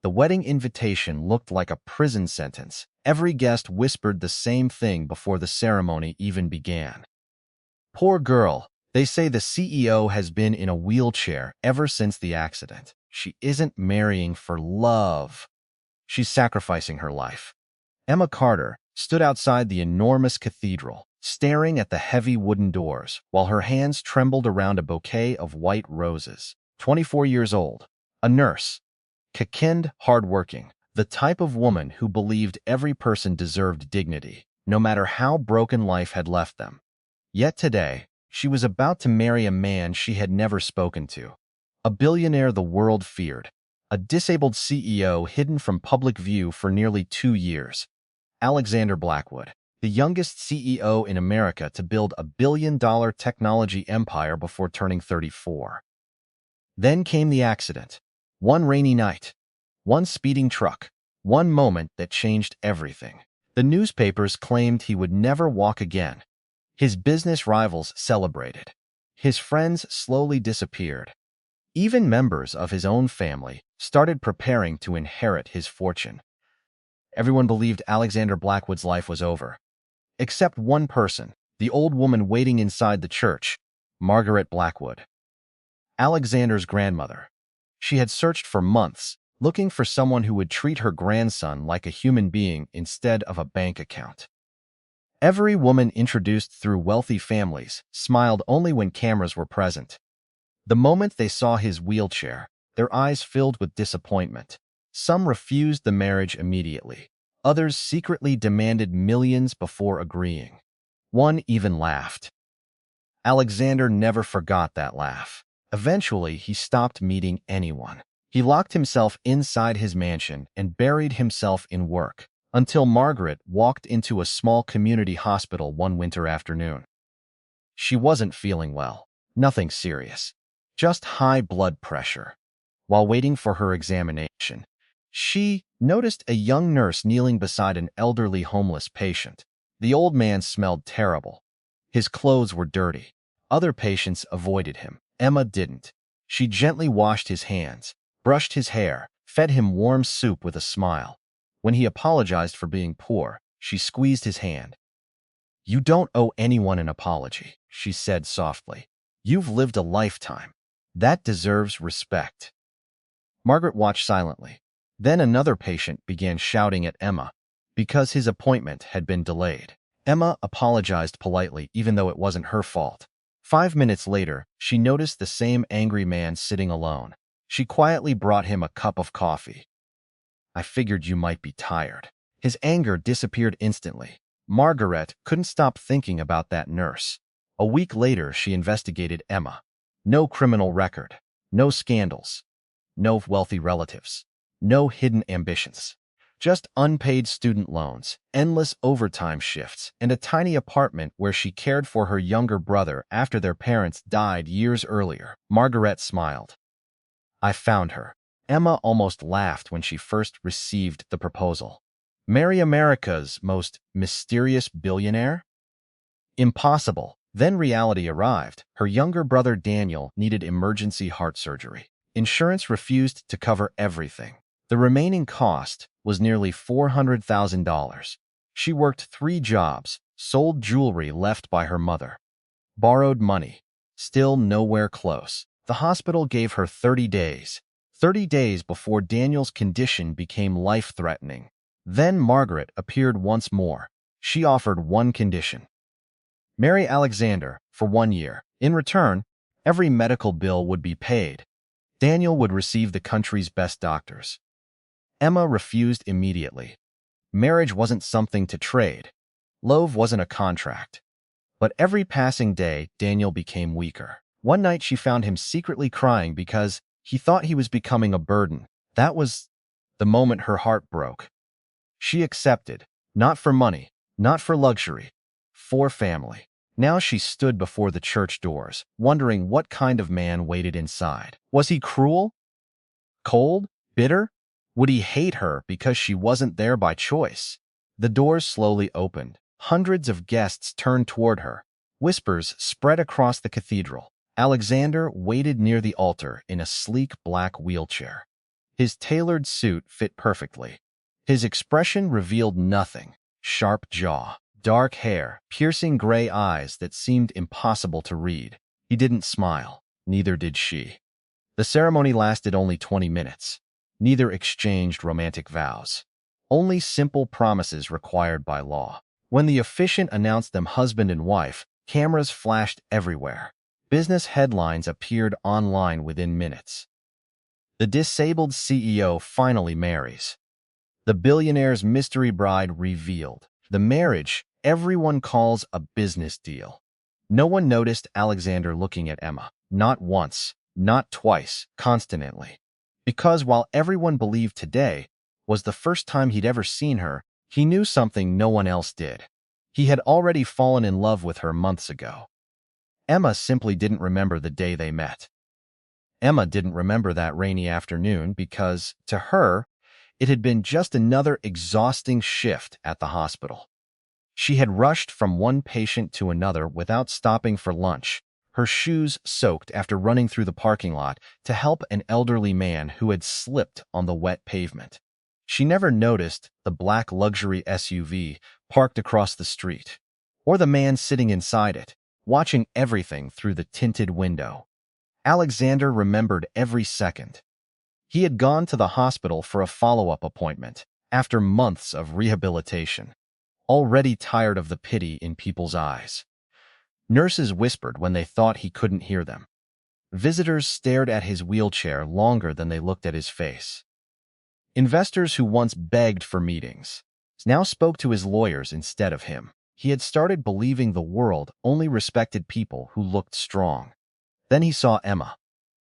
The wedding invitation looked like a prison sentence. Every guest whispered the same thing before the ceremony even began. Poor girl, they say the CEO has been in a wheelchair ever since the accident. She isn't marrying for love. She's sacrificing her life. Emma Carter stood outside the enormous cathedral, staring at the heavy wooden doors, while her hands trembled around a bouquet of white roses. 24 years old, a nurse, kind, hardworking, the type of woman who believed every person deserved dignity, no matter how broken life had left them. Yet today, she was about to marry a man she had never spoken to, a billionaire the world feared, a disabled CEO hidden from public view for nearly 2 years. Alexander Blackwood, the youngest CEO in America to build a billion-dollar technology empire before turning 34. Then came the accident. One rainy night, one speeding truck, one moment that changed everything. The newspapers claimed he would never walk again. His business rivals celebrated. His friends slowly disappeared. Even members of his own family started preparing to inherit his fortune. Everyone believed Alexander Blackwood's life was over. Except one person, the old woman waiting inside the church, Margaret Blackwood. Alexander's grandmother. She had searched for months, looking for someone who would treat her grandson like a human being instead of a bank account. Every woman introduced through wealthy families smiled only when cameras were present. The moment they saw his wheelchair, their eyes filled with disappointment. Some refused the marriage immediately. Others secretly demanded millions before agreeing. One even laughed. Alexander never forgot that laugh. Eventually, he stopped meeting anyone. He locked himself inside his mansion and buried himself in work, until Margaret walked into a small community hospital one winter afternoon. She wasn't feeling well. Nothing serious. Just high blood pressure. While waiting for her examination, she noticed a young nurse kneeling beside an elderly homeless patient. The old man smelled terrible. His clothes were dirty. Other patients avoided him. Emma didn't. She gently washed his hands, brushed his hair, fed him warm soup with a smile. When he apologized for being poor, she squeezed his hand. "You don't owe anyone an apology," she said softly. "You've lived a lifetime. That deserves respect." Margaret watched silently. Then another patient began shouting at Emma because his appointment had been delayed. Emma apologized politely, even though it wasn't her fault. 5 minutes later, she noticed the same angry man sitting alone. She quietly brought him a cup of coffee. "I figured you might be tired." His anger disappeared instantly. Margaret couldn't stop thinking about that nurse. A week later, she investigated Emma. No criminal record, no scandals, no wealthy relatives, no hidden ambitions. Just unpaid student loans, endless overtime shifts, and a tiny apartment where she cared for her younger brother after their parents died years earlier. Margaret smiled. "I found her." Emma almost laughed when she first received the proposal. Marry America's most mysterious billionaire? Impossible. Then reality arrived. Her younger brother Daniel needed emergency heart surgery. Insurance refused to cover everything. The remaining cost was nearly $400,000. She worked 3 jobs, sold jewelry left by her mother, borrowed money. Still nowhere close. The hospital gave her 30 days. 30 days before Daniel's condition became life-threatening. Then Margaret appeared once more. She offered one condition. Marry Alexander for 1 year. In return, every medical bill would be paid. Daniel would receive the country's best doctors. Emma refused immediately. Marriage wasn't something to trade. Love wasn't a contract. But every passing day, Daniel became weaker. One night she found him secretly crying because he thought he was becoming a burden. That was the moment her heart broke. She accepted, not for money, not for luxury, for family. Now she stood before the church doors, wondering what kind of man waited inside. Was he cruel? Cold? Bitter? Would he hate her because she wasn't there by choice? The doors slowly opened. Hundreds of guests turned toward her. Whispers spread across the cathedral. Alexander waited near the altar in a sleek black wheelchair. His tailored suit fit perfectly. His expression revealed nothing: sharp jaw, dark hair, piercing gray eyes that seemed impossible to read. He didn't smile. Neither did she. The ceremony lasted only 20 minutes. Neither exchanged romantic vows. Only simple promises required by law. When the officiant announced them husband and wife, cameras flashed everywhere. Business headlines appeared online within minutes. The disabled CEO finally marries. The billionaire's mystery bride revealed. The marriage everyone calls a business deal. No one noticed Alexander looking at Emma. Not once, not twice, constantly. Because while everyone believed today was the first time he'd ever seen her, he knew something no one else did. He had already fallen in love with her months ago. Emma simply didn't remember the day they met. Emma didn't remember that rainy afternoon because, to her, it had been just another exhausting shift at the hospital. She had rushed from one patient to another without stopping for lunch, her shoes soaked after running through the parking lot to help an elderly man who had slipped on the wet pavement. She never noticed the black luxury SUV parked across the street, or the man sitting inside it, watching everything through the tinted window. Alexander remembered every second. He had gone to the hospital for a follow-up appointment after months of rehabilitation, already tired of the pity in people's eyes. Nurses whispered when they thought he couldn't hear them. Visitors stared at his wheelchair longer than they looked at his face. Investors who once begged for meetings now spoke to his lawyers instead of him. He had started believing the world only respected people who looked strong. Then he saw Emma.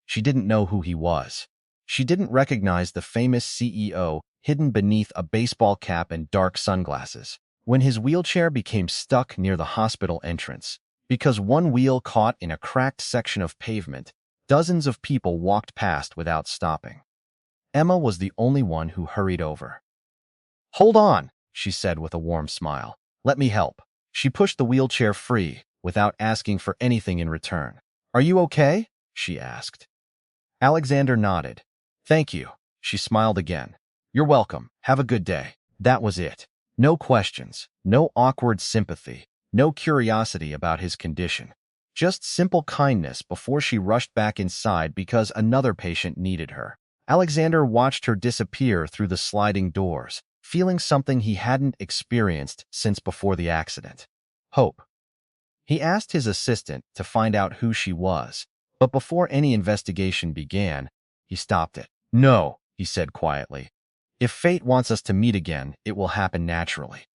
She didn't know who he was. She didn't recognize the famous CEO hidden beneath a baseball cap and dark sunglasses. When his wheelchair became stuck near the hospital entrance, because one wheel caught in a cracked section of pavement, dozens of people walked past without stopping. Emma was the only one who hurried over. "Hold on," she said with a warm smile. "Let me help." She pushed the wheelchair free without asking for anything in return. "Are you okay?" she asked. Alexander nodded. "Thank you." She smiled again. "You're welcome. Have a good day." That was it. No questions, no awkward sympathy, no curiosity about his condition. Just simple kindness before she rushed back inside because another patient needed her. Alexander watched her disappear through the sliding doors, feeling something he hadn't experienced since before the accident. Hope. He asked his assistant to find out who she was, but before any investigation began, he stopped it. "No," he said quietly. "If fate wants us to meet again, it will happen naturally."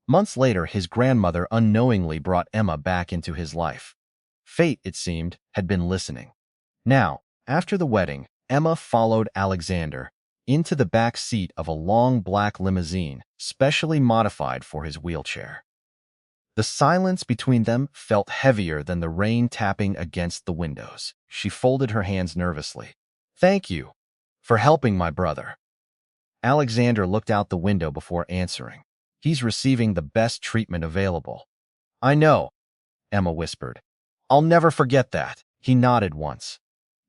Months later, his grandmother unknowingly brought Emma back into his life. Fate, it seemed, had been listening. Now, after the wedding, Emma followed Alexander into the back seat of a long black limousine, specially modified for his wheelchair. The silence between them felt heavier than the rain tapping against the windows. She folded her hands nervously. "Thank you for helping my brother." Alexander looked out the window before answering. "He's receiving the best treatment available." "I know," Emma whispered. "I'll never forget that." He nodded once.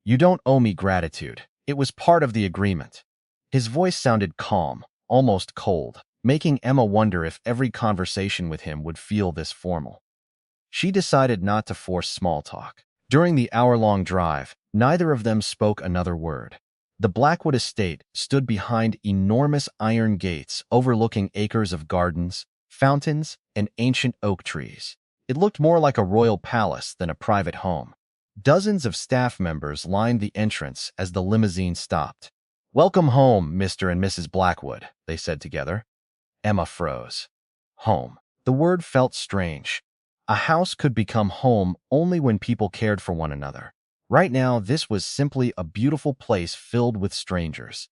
"You don't owe me gratitude. It was part of the agreement." His voice sounded calm, almost cold, making Emma wonder if every conversation with him would feel this formal. She decided not to force small talk. During the hour-long drive, neither of them spoke another word. The Blackwood estate stood behind enormous iron gates overlooking acres of gardens, fountains, and ancient oak trees. It looked more like a royal palace than a private home. Dozens of staff members lined the entrance as the limousine stopped. "Welcome home, Mr. and Mrs. Blackwood," they said together. Emma froze. Home. The word felt strange. A house could become home only when people cared for one another. Right now, this was simply a beautiful place filled with strangers.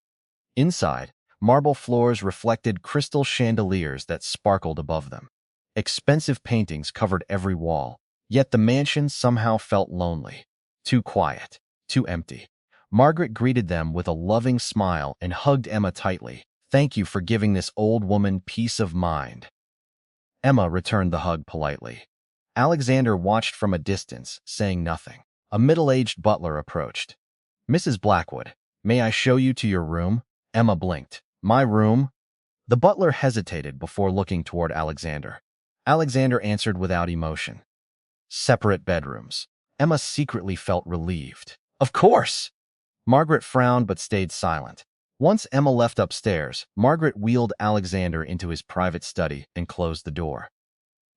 Inside, marble floors reflected crystal chandeliers that sparkled above them. Expensive paintings covered every wall, yet the mansion somehow felt lonely. Too quiet, too empty. Margaret greeted them with a loving smile and hugged Emma tightly. "Thank you for giving this old woman peace of mind." Emma returned the hug politely. Alexander watched from a distance, saying nothing. A middle-aged butler approached. "Mrs. Blackwood, May I show you to your room? Emma blinked. My room? The butler hesitated before looking toward Alexander. Alexander answered without emotion. Separate bedrooms. Emma secretly felt relieved. Of course! Margaret frowned but stayed silent. Once Emma left upstairs, Margaret wheeled Alexander into his private study and closed the door.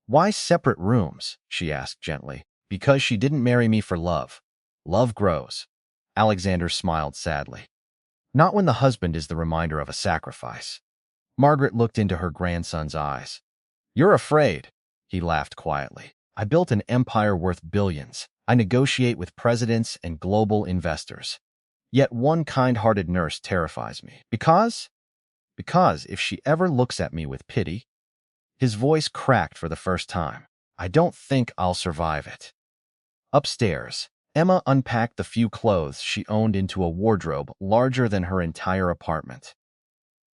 Why separate rooms? She asked gently. Because she didn't marry me for love. Love grows. Alexander smiled sadly. Not when the husband is the reminder of a sacrifice. Margaret looked into her grandson's eyes. You're afraid. He laughed quietly. I built an empire worth billions. I negotiate with presidents and global investors. Yet one kind-hearted nurse terrifies me. Because if she ever looks at me with pity. His voice cracked for the first time. I don't think I'll survive it. Upstairs, Emma unpacked the few clothes she owned into a wardrobe larger than her entire apartment.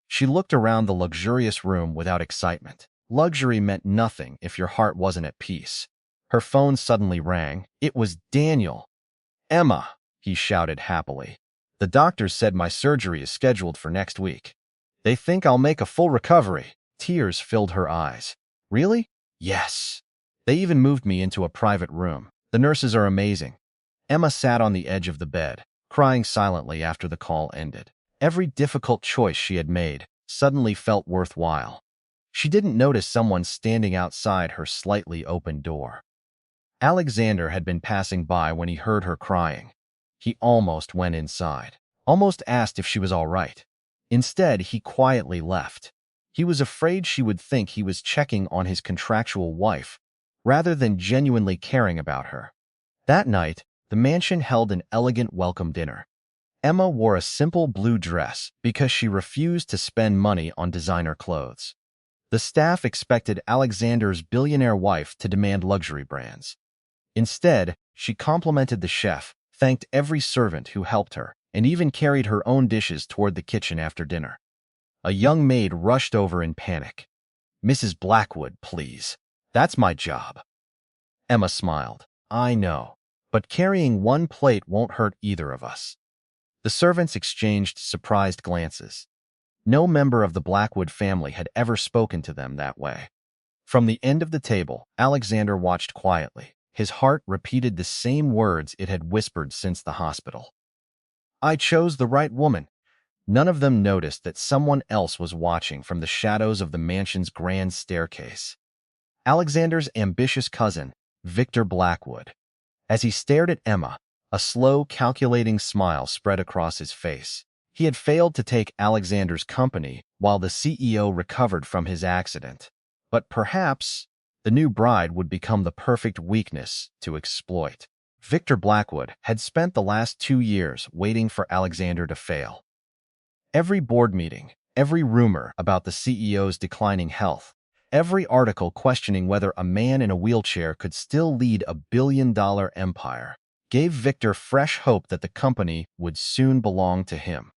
She looked around the luxurious room without excitement. Luxury meant nothing if your heart wasn't at peace. Her phone suddenly rang. It was Daniel. Emma, he shouted happily. The doctors said my surgery is scheduled for next week. They think I'll make a full recovery. Tears filled her eyes. Really? Yes. They even moved me into a private room. The nurses are amazing. Emma sat on the edge of the bed, crying silently after the call ended. Every difficult choice she had made suddenly felt worthwhile. She didn't notice someone standing outside her slightly open door. Alexander had been passing by when he heard her crying. He almost went inside, almost asked if she was all right. Instead, he quietly left. He was afraid she would think he was checking on his contractual wife, rather than genuinely caring about her. That night, the mansion held an elegant welcome dinner. Emma wore a simple blue dress because she refused to spend money on designer clothes. The staff expected Alexander's billionaire wife to demand luxury brands. Instead, she complimented the chef, thanked every servant who helped her, and even carried her own dishes toward the kitchen after dinner. A young maid rushed over in panic. Mrs. Blackwood, please. That's my job. Emma smiled. I know, but carrying one plate won't hurt either of us. The servants exchanged surprised glances. No member of the Blackwood family had ever spoken to them that way. From the end of the table, Alexander watched quietly. His heart repeated the same words it had whispered since the hospital. I chose the right woman. None of them noticed that someone else was watching from the shadows of the mansion's grand staircase. Alexander's ambitious cousin, Victor Blackwood. As he stared at Emma, a slow, calculating smile spread across his face. He had failed to take Alexander's company while the CEO recovered from his accident. But perhaps the new bride would become the perfect weakness to exploit. Victor Blackwood had spent the last 2 years waiting for Alexander to fail. Every board meeting, every rumor about the CEO's declining health, every article questioning whether a man in a wheelchair could still lead a billion-dollar empire, gave Victor fresh hope that the company would soon belong to him.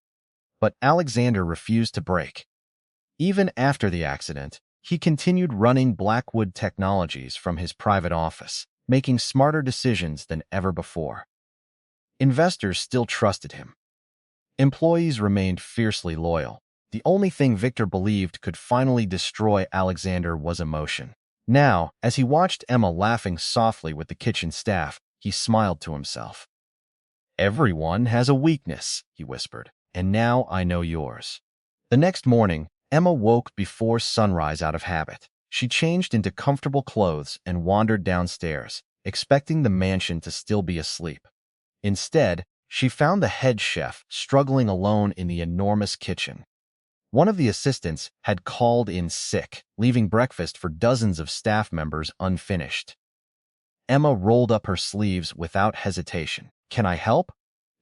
But Alexander refused to break. Even after the accident, he continued running Blackwood Technologies from his private office, making smarter decisions than ever before. Investors still trusted him. Employees remained fiercely loyal. The only thing Victor believed could finally destroy Alexander was emotion. Now, as he watched Emma laughing softly with the kitchen staff, he smiled to himself. Everyone has a weakness, he whispered, and now I know yours. The next morning, Emma woke before sunrise out of habit. She changed into comfortable clothes and wandered downstairs, expecting the mansion to still be asleep. Instead, she found the head chef struggling alone in the enormous kitchen. One of the assistants had called in sick, leaving breakfast for dozens of staff members unfinished. Emma rolled up her sleeves without hesitation. Can I help?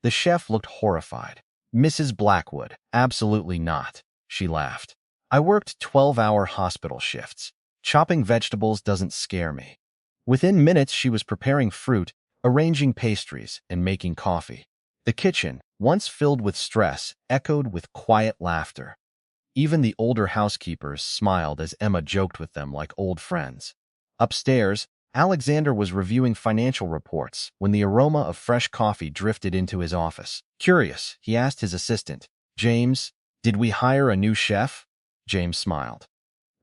The chef looked horrified. Mrs. Blackwood, absolutely not, she laughed. I worked 12-hour hospital shifts. Chopping vegetables doesn't scare me. Within minutes, she was preparing fruit, arranging pastries, and making coffee. The kitchen, once filled with stress, echoed with quiet laughter. Even the older housekeepers smiled as Emma joked with them like old friends. Upstairs, Alexander was reviewing financial reports when the aroma of fresh coffee drifted into his office. Curious, he asked his assistant, James, did we hire a new chef? James smiled.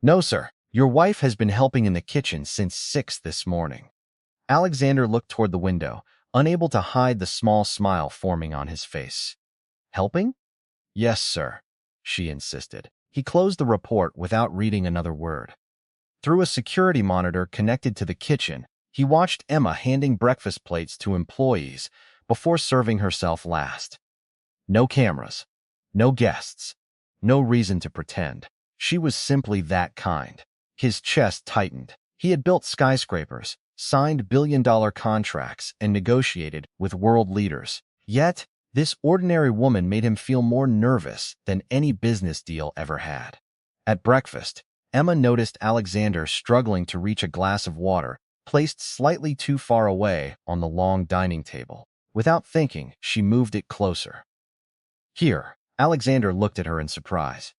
No, sir. Your wife has been helping in the kitchen since 6 this morning. Alexander looked toward the window, unable to hide the small smile forming on his face. Helping? Yes, sir, she insisted. He closed the report without reading another word. Through a security monitor connected to the kitchen, he watched Emma handing breakfast plates to employees before serving herself last. No cameras, no guests, no reason to pretend. She was simply that kind. His chest tightened. He had built skyscrapers, signed billion-dollar contracts, and negotiated with world leaders. Yet, this ordinary woman made him feel more nervous than any business deal ever had. At breakfast, Emma noticed Alexander struggling to reach a glass of water, placed slightly too far away on the long dining table. Without thinking, she moved it closer. Here, Alexander looked at her in surprise.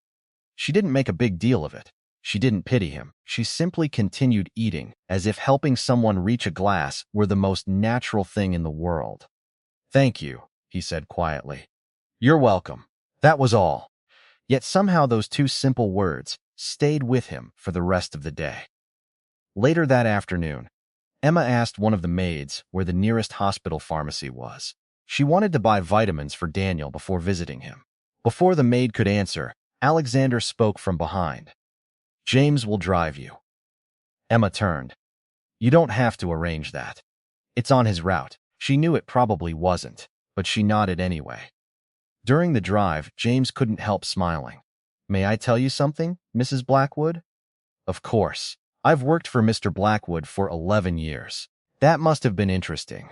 She didn't make a big deal of it. She didn't pity him. She simply continued eating, as if helping someone reach a glass were the most natural thing in the world. Thank you, he said quietly. You're welcome. That was all. Yet somehow those two simple words stayed with him for the rest of the day. Later that afternoon, Emma asked one of the maids where the nearest hospital pharmacy was. She wanted to buy vitamins for Daniel before visiting him. Before the maid could answer, Alexander spoke from behind. James will drive you. Emma turned. You don't have to arrange that. It's on his route. She knew it probably wasn't, but she nodded anyway. During the drive, James couldn't help smiling. May I tell you something, Mrs. Blackwood? Of course. I've worked for Mr. Blackwood for 11 years. That must have been interesting.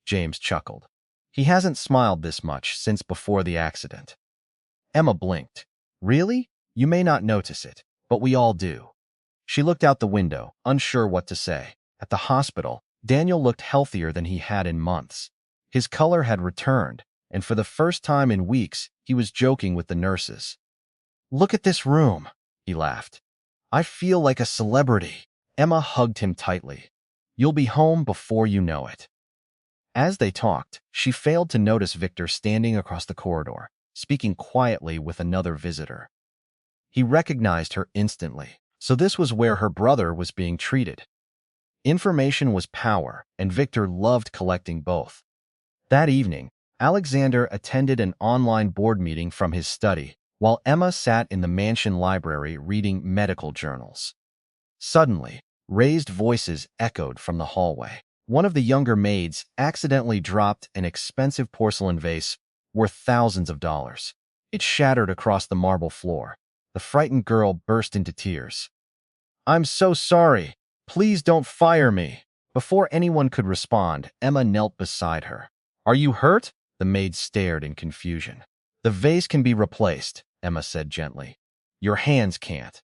James chuckled. He hasn't smiled this much since before the accident. Emma blinked. Really? You may not notice it, but we all do. She looked out the window, unsure what to say. At the hospital, Daniel looked healthier than he had in months. His color had returned, and for the first time in weeks, he was joking with the nurses. Look at this room, he laughed. I feel like a celebrity. Emma hugged him tightly. You'll be home before you know it. As they talked, she failed to notice Victor standing across the corridor, speaking quietly with another visitor. He recognized her instantly, so this was where her brother was being treated. Information was power, and Victor loved collecting both. That evening, Alexander attended an online board meeting from his study, while Emma sat in the mansion library reading medical journals. Suddenly, raised voices echoed from the hallway. One of the younger maids accidentally dropped an expensive porcelain vase worth thousands of dollars. It shattered across the marble floor. The frightened girl burst into tears. I'm so sorry. Please don't fire me. Before anyone could respond, Emma knelt beside her. Are you hurt? The maid stared in confusion. The vase can be replaced, Emma said gently. Your hands can't.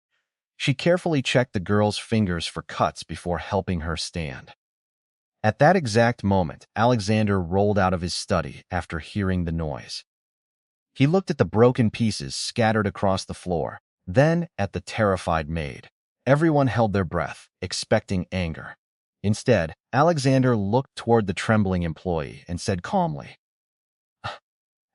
She carefully checked the girl's fingers for cuts before helping her stand. At that exact moment, Alexander rolled out of his study after hearing the noise. He looked at the broken pieces scattered across the floor, then at the terrified maid. Everyone held their breath, expecting anger. Instead, Alexander looked toward the trembling employee and said calmly,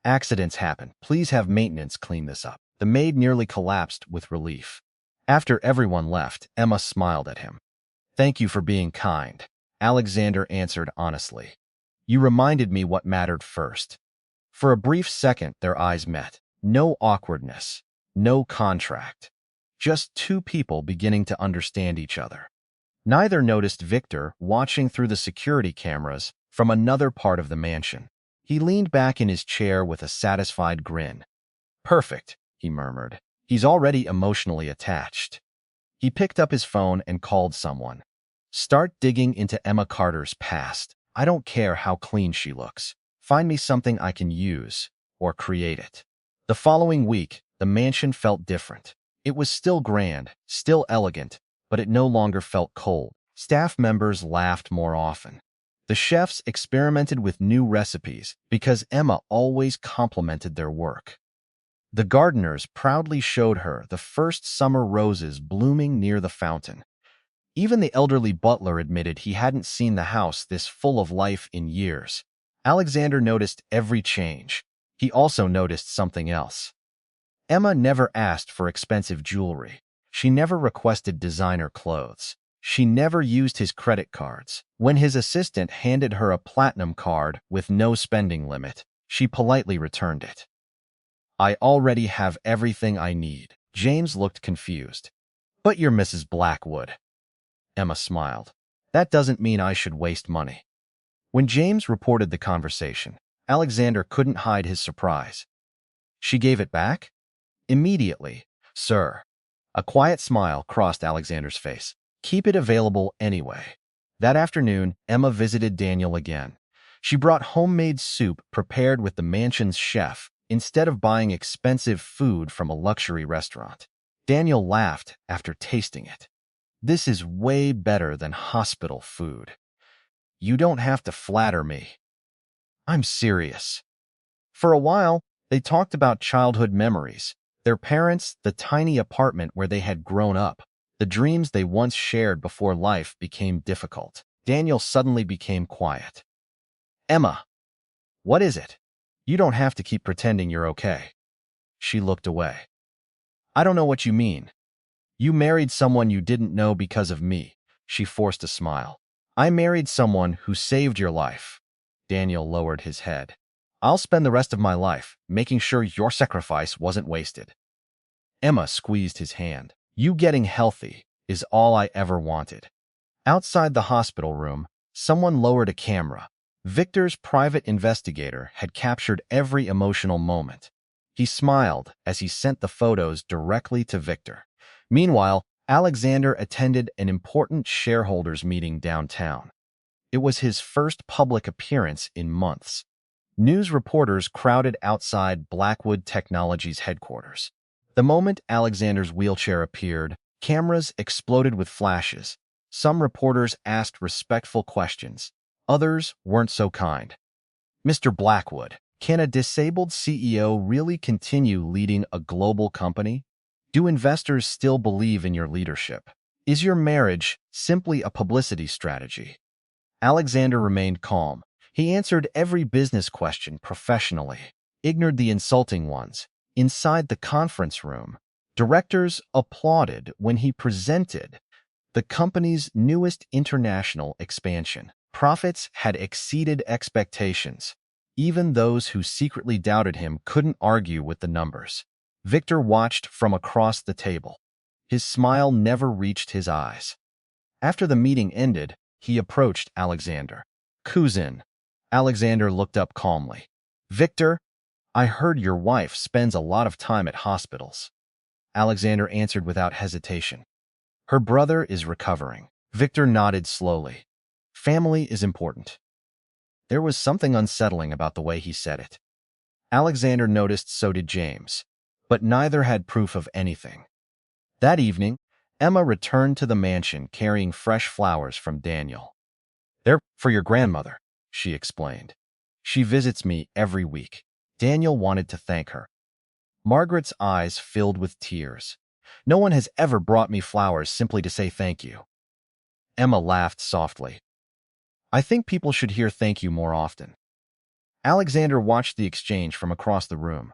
Accidents happen. Please have maintenance clean this up. The maid nearly collapsed with relief. After everyone left, Emma smiled at him. Thank you for being kind, Alexander answered honestly. You reminded me what mattered first. For a brief second, their eyes met. No awkwardness, no contract. Just two people beginning to understand each other. Neither noticed Victor watching through the security cameras from another part of the mansion. He leaned back in his chair with a satisfied grin. Perfect, he murmured. He's already emotionally attached. He picked up his phone and called someone. Start digging into Emma Carter's past. I don't care how clean she looks. Find me something I can use, or create it. The following week, the mansion felt different. It was still grand, still elegant, but it no longer felt cold. Staff members laughed more often. The chefs experimented with new recipes because Emma always complimented their work. The gardeners proudly showed her the first summer roses blooming near the fountain. Even the elderly butler admitted he hadn't seen the house this full of life in years. Alexander noticed every change. He also noticed something else. Emma never asked for expensive jewelry. She never requested designer clothes. She never used his credit cards. When his assistant handed her a platinum card with no spending limit, she politely returned it. "I already have everything I need." James looked confused. "But you're Mrs. Blackwood." Emma smiled. "That doesn't mean I should waste money." When James reported the conversation, Alexander couldn't hide his surprise. "She gave it back?" "Immediately, sir." A quiet smile crossed Alexander's face. "Keep it available anyway." That afternoon, Emma visited Daniel again. She brought homemade soup prepared with the mansion's chef instead of buying expensive food from a luxury restaurant. Daniel laughed after tasting it. "This is way better than hospital food." "You don't have to flatter me." "I'm serious." For a while, they talked about childhood memories, their parents, the tiny apartment where they had grown up, the dreams they once shared before life became difficult. Daniel suddenly became quiet. "Emma, what is it? You don't have to keep pretending you're okay." She looked away. "I don't know what you mean." "You married someone you didn't know because of me." She forced a smile. "I married someone who saved your life." Daniel lowered his head. "I'll spend the rest of my life making sure your sacrifice wasn't wasted." Emma squeezed his hand. "You getting healthy is all I ever wanted." Outside the hospital room, someone lowered a camera. Victor's private investigator had captured every emotional moment. He smiled as he sent the photos directly to Victor. Meanwhile, Alexander attended an important shareholders meeting downtown. It was his first public appearance in months. News reporters crowded outside Blackwood Technologies headquarters. The moment Alexander's wheelchair appeared, cameras exploded with flashes. Some reporters asked respectful questions. Others weren't so kind. "Mr. Blackwood, can a disabled CEO really continue leading a global company? Do investors still believe in your leadership? Is your marriage simply a publicity strategy?" Alexander remained calm. He answered every business question professionally, ignored the insulting ones. Inside the conference room, directors applauded when he presented the company's newest international expansion. Profits had exceeded expectations. Even those who secretly doubted him couldn't argue with the numbers. Victor watched from across the table. His smile never reached his eyes. After the meeting ended, he approached Alexander. "Cousin." Alexander looked up calmly. "Victor, I heard your wife spends a lot of time at hospitals." Alexander answered without hesitation. "Her brother is recovering." Victor nodded slowly. "Family is important." There was something unsettling about the way he said it. Alexander noticed so did James, but neither had proof of anything. That evening, Emma returned to the mansion carrying fresh flowers from Daniel. "They're for your grandmother," she explained. "She visits me every week." Daniel wanted to thank her. Margaret's eyes filled with tears. "No one has ever brought me flowers simply to say thank you." Emma laughed softly. "I think people should hear thank you more often." Alexander watched the exchange from across the room.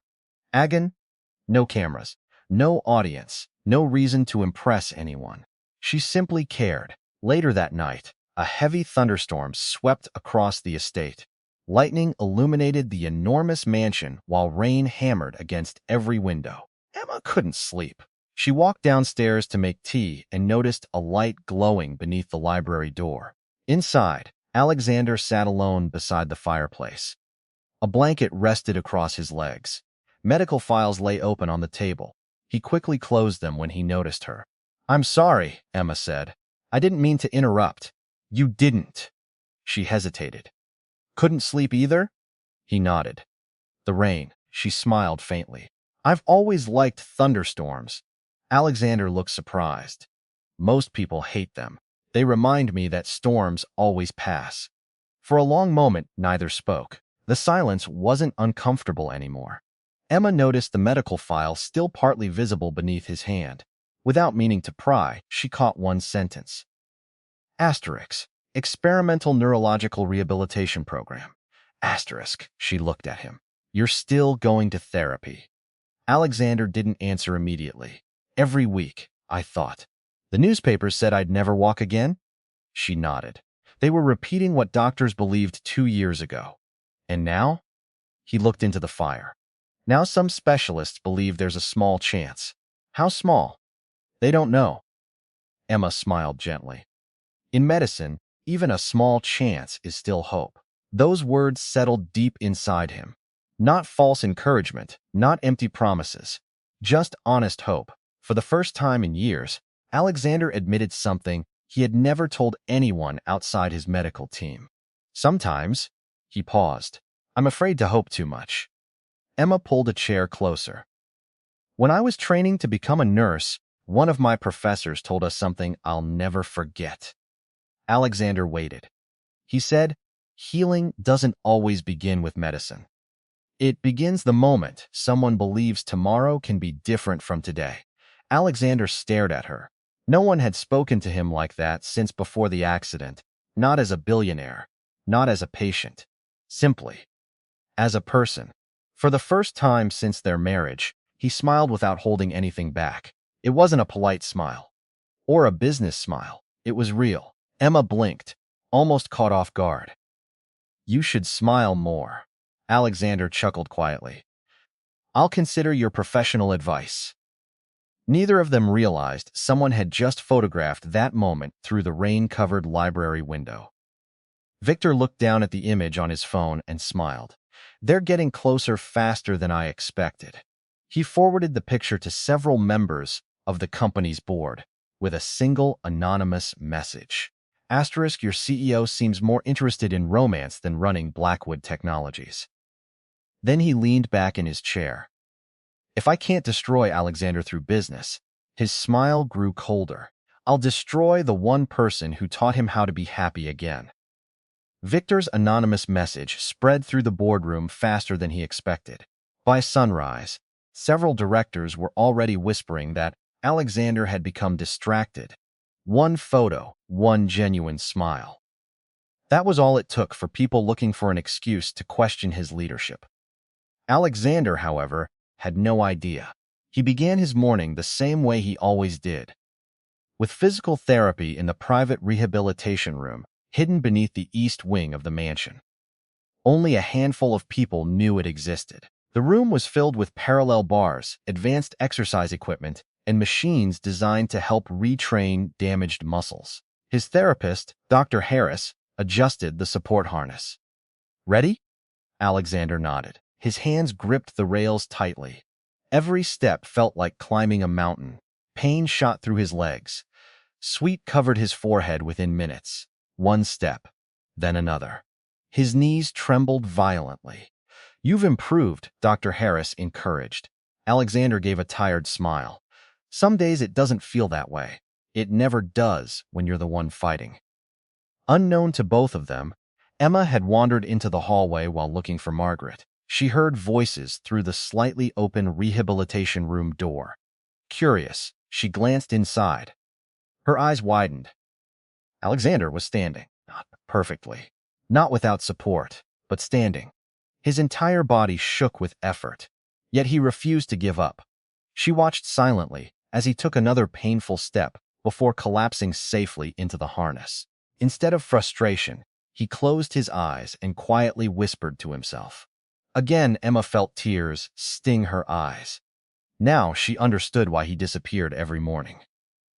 Agan, no cameras, no audience, no reason to impress anyone. She simply cared. Later that night, a heavy thunderstorm swept across the estate. Lightning illuminated the enormous mansion while rain hammered against every window. Emma couldn't sleep. She walked downstairs to make tea and noticed a light glowing beneath the library door. Inside, Alexander sat alone beside the fireplace. A blanket rested across his legs. Medical files lay open on the table. He quickly closed them when he noticed her. "I'm sorry," Emma said. "I didn't mean to interrupt." "You didn't." She hesitated. "Couldn't sleep either?" He nodded. "The rain." She smiled faintly. "I've always liked thunderstorms." Alexander looked surprised. "Most people hate them. They remind me that storms always pass." For a long moment, neither spoke. The silence wasn't uncomfortable anymore. Emma noticed the medical file still partly visible beneath his hand. Without meaning to pry, she caught one sentence. Asterisk. Experimental neurological rehabilitation program. Asterisk. She looked at him. You're still going to therapy. Alexander didn't answer immediately. Every week, I thought. The newspapers said I'd never walk again? She nodded. They were repeating what doctors believed 2 years ago. And now? He looked into the fire. Now some specialists believe there's a small chance. How small? They don't know. Emma smiled gently. In medicine, even a small chance is still hope. Those words settled deep inside him. Not false encouragement, not empty promises, just honest hope. For the first time in years, Alexander admitted something he had never told anyone outside his medical team. Sometimes, he paused. I'm afraid to hope too much. Emma pulled a chair closer. When I was training to become a nurse, one of my professors told us something I'll never forget. Alexander waited. He said, healing doesn't always begin with medicine. It begins the moment someone believes tomorrow can be different from today. Alexander stared at her. No one had spoken to him like that since before the accident, not as a billionaire, not as a patient, simply as a person. For the first time since their marriage, he smiled without holding anything back. It wasn't a polite smile or a business smile. It was real. Emma blinked, almost caught off guard. You should smile more. Alexander chuckled quietly. I'll consider your professional advice. Neither of them realized someone had just photographed that moment through the rain-covered library window. Victor looked down at the image on his phone and smiled. They're getting closer faster than I expected. He forwarded the picture to several members of the company's board with a single anonymous message. Asterisk, your CEO seems more interested in romance than running Blackwood Technologies. Then he leaned back in his chair. If I can't destroy Alexander through business, his smile grew colder. I'll destroy the one person who taught him how to be happy again. Victor's anonymous message spread through the boardroom faster than he expected. By sunrise, several directors were already whispering that Alexander had become distracted. One photo, one genuine smile. That was all it took for people looking for an excuse to question his leadership. Alexander, however, had no idea. He began his morning the same way he always did, with physical therapy in the private rehabilitation room, hidden beneath the east wing of the mansion. Only a handful of people knew it existed. The room was filled with parallel bars, advanced exercise equipment, and machines designed to help retrain damaged muscles. His therapist, Dr. Harris, adjusted the support harness. Ready? Alexander nodded. His hands gripped the rails tightly. Every step felt like climbing a mountain. Pain shot through his legs. Sweat covered his forehead within minutes. One step, then another. His knees trembled violently. You've improved, Dr. Harris encouraged. Alexander gave a tired smile. Some days it doesn't feel that way. It never does when you're the one fighting. Unknown to both of them, Emma had wandered into the hallway while looking for Margaret. She heard voices through the slightly open rehabilitation room door. Curious, she glanced inside. Her eyes widened. Alexander was standing, not perfectly, not without support, but standing. His entire body shook with effort, yet he refused to give up. She watched silently as he took another painful step before collapsing safely into the harness. Instead of frustration, he closed his eyes and quietly whispered to himself. Again, Emma felt tears sting her eyes. Now she understood why he disappeared every morning.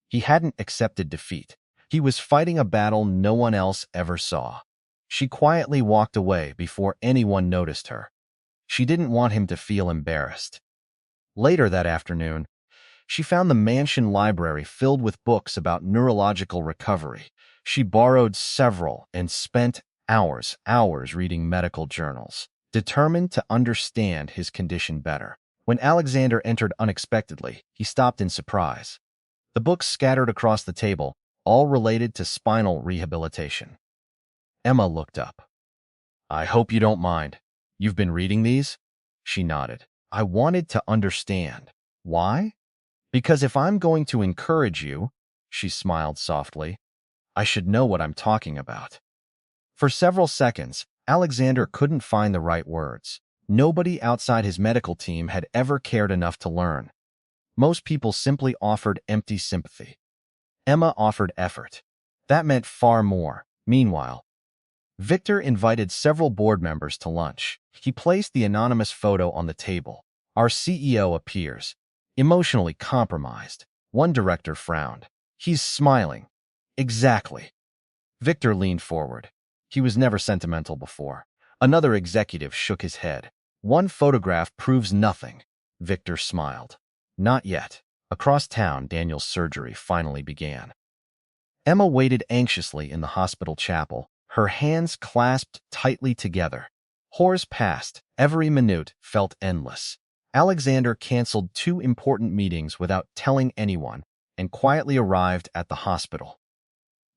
He hadn't accepted defeat. He was fighting a battle no one else ever saw. She quietly walked away before anyone noticed her. She didn't want him to feel embarrassed. Later that afternoon, she found the mansion library filled with books about neurological recovery. She borrowed several and spent hours reading medical journals, determined to understand his condition better. When Alexander entered unexpectedly, he stopped in surprise. The books scattered across the table, all related to spinal rehabilitation. Emma looked up. I hope you don't mind. You've been reading these? She nodded. I wanted to understand. Why? Because if I'm going to encourage you, she smiled softly, I should know what I'm talking about. For several seconds, Alexander couldn't find the right words. Nobody outside his medical team had ever cared enough to learn. Most people simply offered empty sympathy. Emma offered effort. That meant far more. Meanwhile, Victor invited several board members to lunch. He placed the anonymous photo on the table. Our CEO appears, emotionally compromised. One director frowned. He's smiling. Exactly. Victor leaned forward. He was never sentimental before. Another executive shook his head. One photograph proves nothing. Victor smiled. Not yet. Across town, Daniel's surgery finally began. Emma waited anxiously in the hospital chapel, her hands clasped tightly together. Hours passed. Every minute felt endless. Alexander canceled 2 important meetings without telling anyone and quietly arrived at the hospital.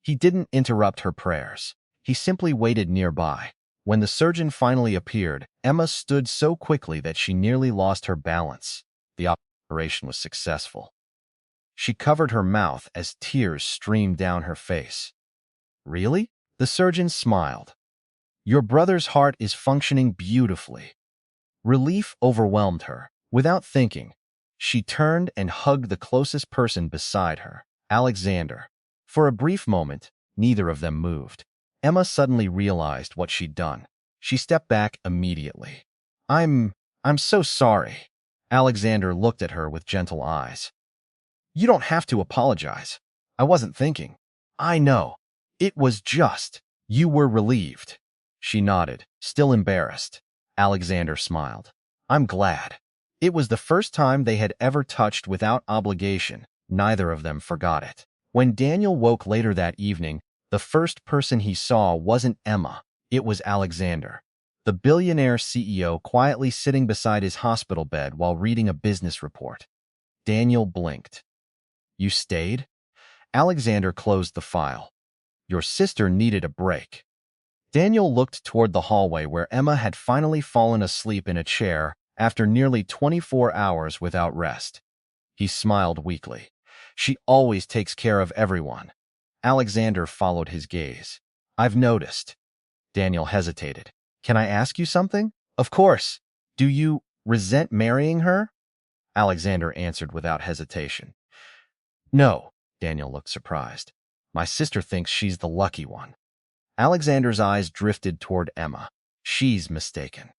He didn't interrupt her prayers. He simply waited nearby. When the surgeon finally appeared, Emma stood so quickly that she nearly lost her balance. The operation was successful. She covered her mouth as tears streamed down her face. Really? The surgeon smiled. Your brother's heart is functioning beautifully. Relief overwhelmed her. Without thinking, she turned and hugged the closest person beside her, Alexander. For a brief moment, neither of them moved. Emma suddenly realized what she'd done. She stepped back immediately. I'm so sorry. Alexander looked at her with gentle eyes. You don't have to apologize. I wasn't thinking. I know. It was just. You were relieved. She nodded, still embarrassed. Alexander smiled. I'm glad. It was the first time they had ever touched without obligation. Neither of them forgot it. When Daniel woke later that evening, the first person he saw wasn't Emma. It was Alexander, the billionaire CEO, quietly sitting beside his hospital bed while reading a business report. Daniel blinked. You stayed? Alexander closed the file. Your sister needed a break. Daniel looked toward the hallway where Emma had finally fallen asleep in a chair after nearly 24 hours without rest. He smiled weakly. She always takes care of everyone. Alexander followed his gaze. I've noticed. Daniel hesitated. Can I ask you something? Of course. Do you resent marrying her? Alexander answered without hesitation. No. Daniel looked surprised. My sister thinks she's the lucky one. Alexander's eyes drifted toward Emma. She's mistaken.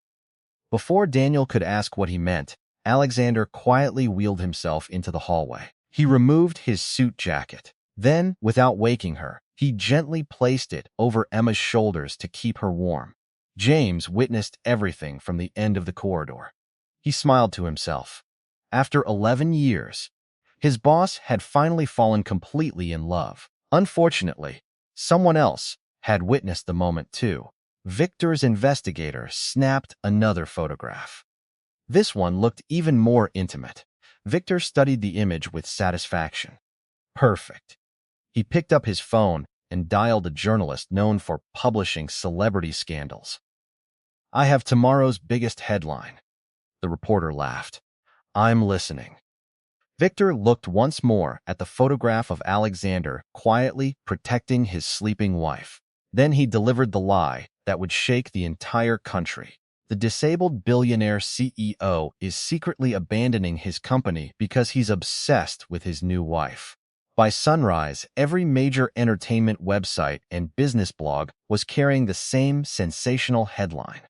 Before Daniel could ask what he meant, Alexander quietly wheeled himself into the hallway. He removed his suit jacket. Then, without waking her, he gently placed it over Emma's shoulders to keep her warm. James witnessed everything from the end of the corridor. He smiled to himself. After 11 years, his boss had finally fallen completely in love. Unfortunately, someone else had witnessed the moment too. Victor's investigator snapped another photograph. This one looked even more intimate. Victor studied the image with satisfaction. Perfect. He picked up his phone and dialed a journalist known for publishing celebrity scandals. I have tomorrow's biggest headline. The reporter laughed. I'm listening. Victor looked once more at the photograph of Alexander quietly protecting his sleeping wife. Then he delivered the lie that would shake the entire country. The disabled billionaire CEO is secretly abandoning his company because he's obsessed with his new wife. By sunrise, every major entertainment website and business blog was carrying the same sensational headline.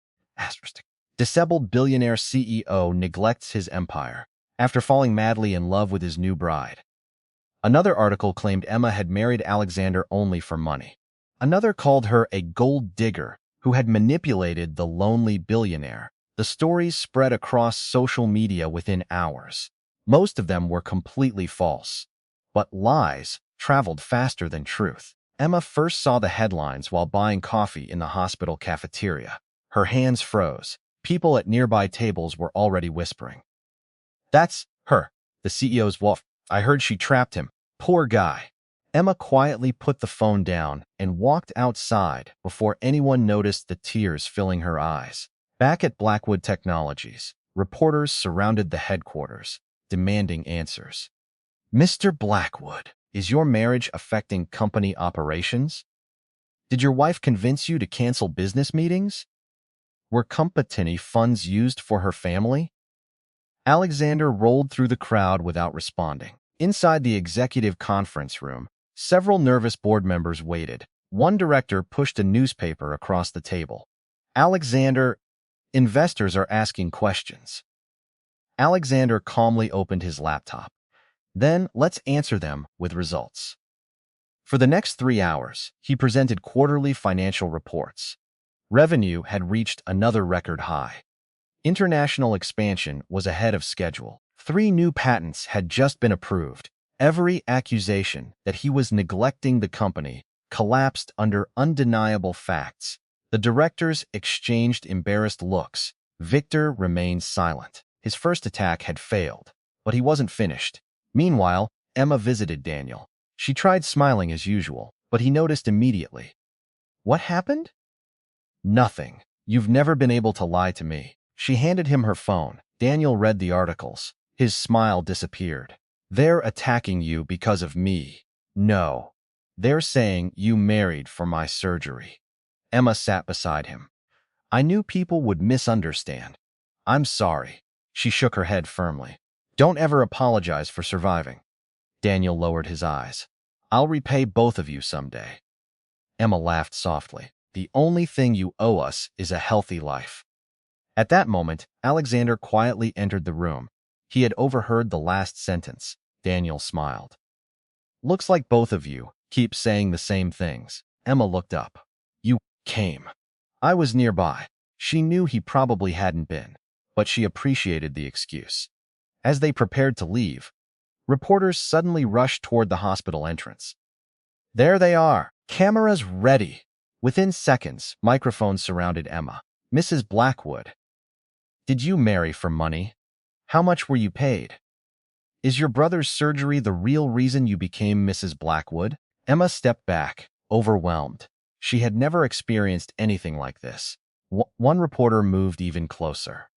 Disabled billionaire CEO neglects his empire after falling madly in love with his new bride. Another article claimed Emma had married Alexander only for money. Another called her a gold digger who had manipulated the lonely billionaire. The stories spread across social media within hours. Most of them were completely false. But lies traveled faster than truth. Emma first saw the headlines while buying coffee in the hospital cafeteria. Her hands froze. People at nearby tables were already whispering. That's her, the CEO's wife. I heard she trapped him. Poor guy. Emma quietly put the phone down and walked outside before anyone noticed the tears filling her eyes. Back at Blackwood Technologies, reporters surrounded the headquarters, demanding answers. Mr. Blackwood, Is your marriage affecting company operations? Did your wife convince you to cancel business meetings? Were company funds used for her family? Alexander rolled through the crowd without responding. Inside the executive conference room, several nervous board members waited. One director pushed a newspaper across the table. Alexander, investors are asking questions. Alexander calmly opened his laptop. Then let's answer them with results. For the next 3 hours, he presented quarterly financial reports. Revenue had reached another record high. International expansion was ahead of schedule. 3 new patents had just been approved. Every accusation that he was neglecting the company collapsed under undeniable facts. The directors exchanged embarrassed looks. Victor remained silent. His first attack had failed, but he wasn't finished. Meanwhile, Emma visited Daniel. She tried smiling as usual, but he noticed immediately. What happened? Nothing. You've never been able to lie to me. She handed him her phone. Daniel read the articles. His smile disappeared. They're attacking you because of me. No. They're saying you married for my surgery. Emma sat beside him. I knew people would misunderstand. I'm sorry. She shook her head firmly. Don't ever apologize for surviving. Daniel lowered his eyes. I'll repay both of you someday. Emma laughed softly. The only thing you owe us is a healthy life. At that moment, Alexander quietly entered the room. He had overheard the last sentence. Daniel smiled. Looks like both of you keep saying the same things. Emma looked up. You came. I was nearby. She knew he probably hadn't been, but she appreciated the excuse. As they prepared to leave, reporters suddenly rushed toward the hospital entrance. There they are, cameras ready. Within seconds, microphones surrounded Emma. Mrs. Blackwood, did you marry for money? How much were you paid? Is your brother's surgery the real reason you became Mrs. Blackwood? Emma stepped back, overwhelmed. She had never experienced anything like this. One reporter moved even closer.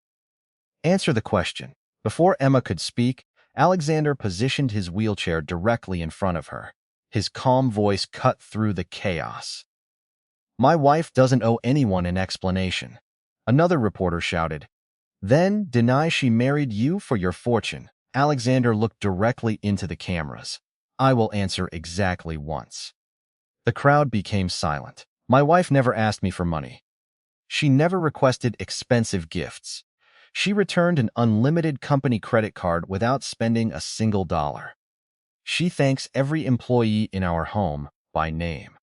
Answer the question. Before Emma could speak, Alexander positioned his wheelchair directly in front of her. His calm voice cut through the chaos. My wife doesn't owe anyone an explanation. Another reporter shouted. Then deny she married you for your fortune. Alexander looked directly into the cameras. I will answer exactly once. The crowd became silent. My wife never asked me for money. She never requested expensive gifts. She returned an unlimited company credit card without spending a single dollar. She thanks every employee in our home by name.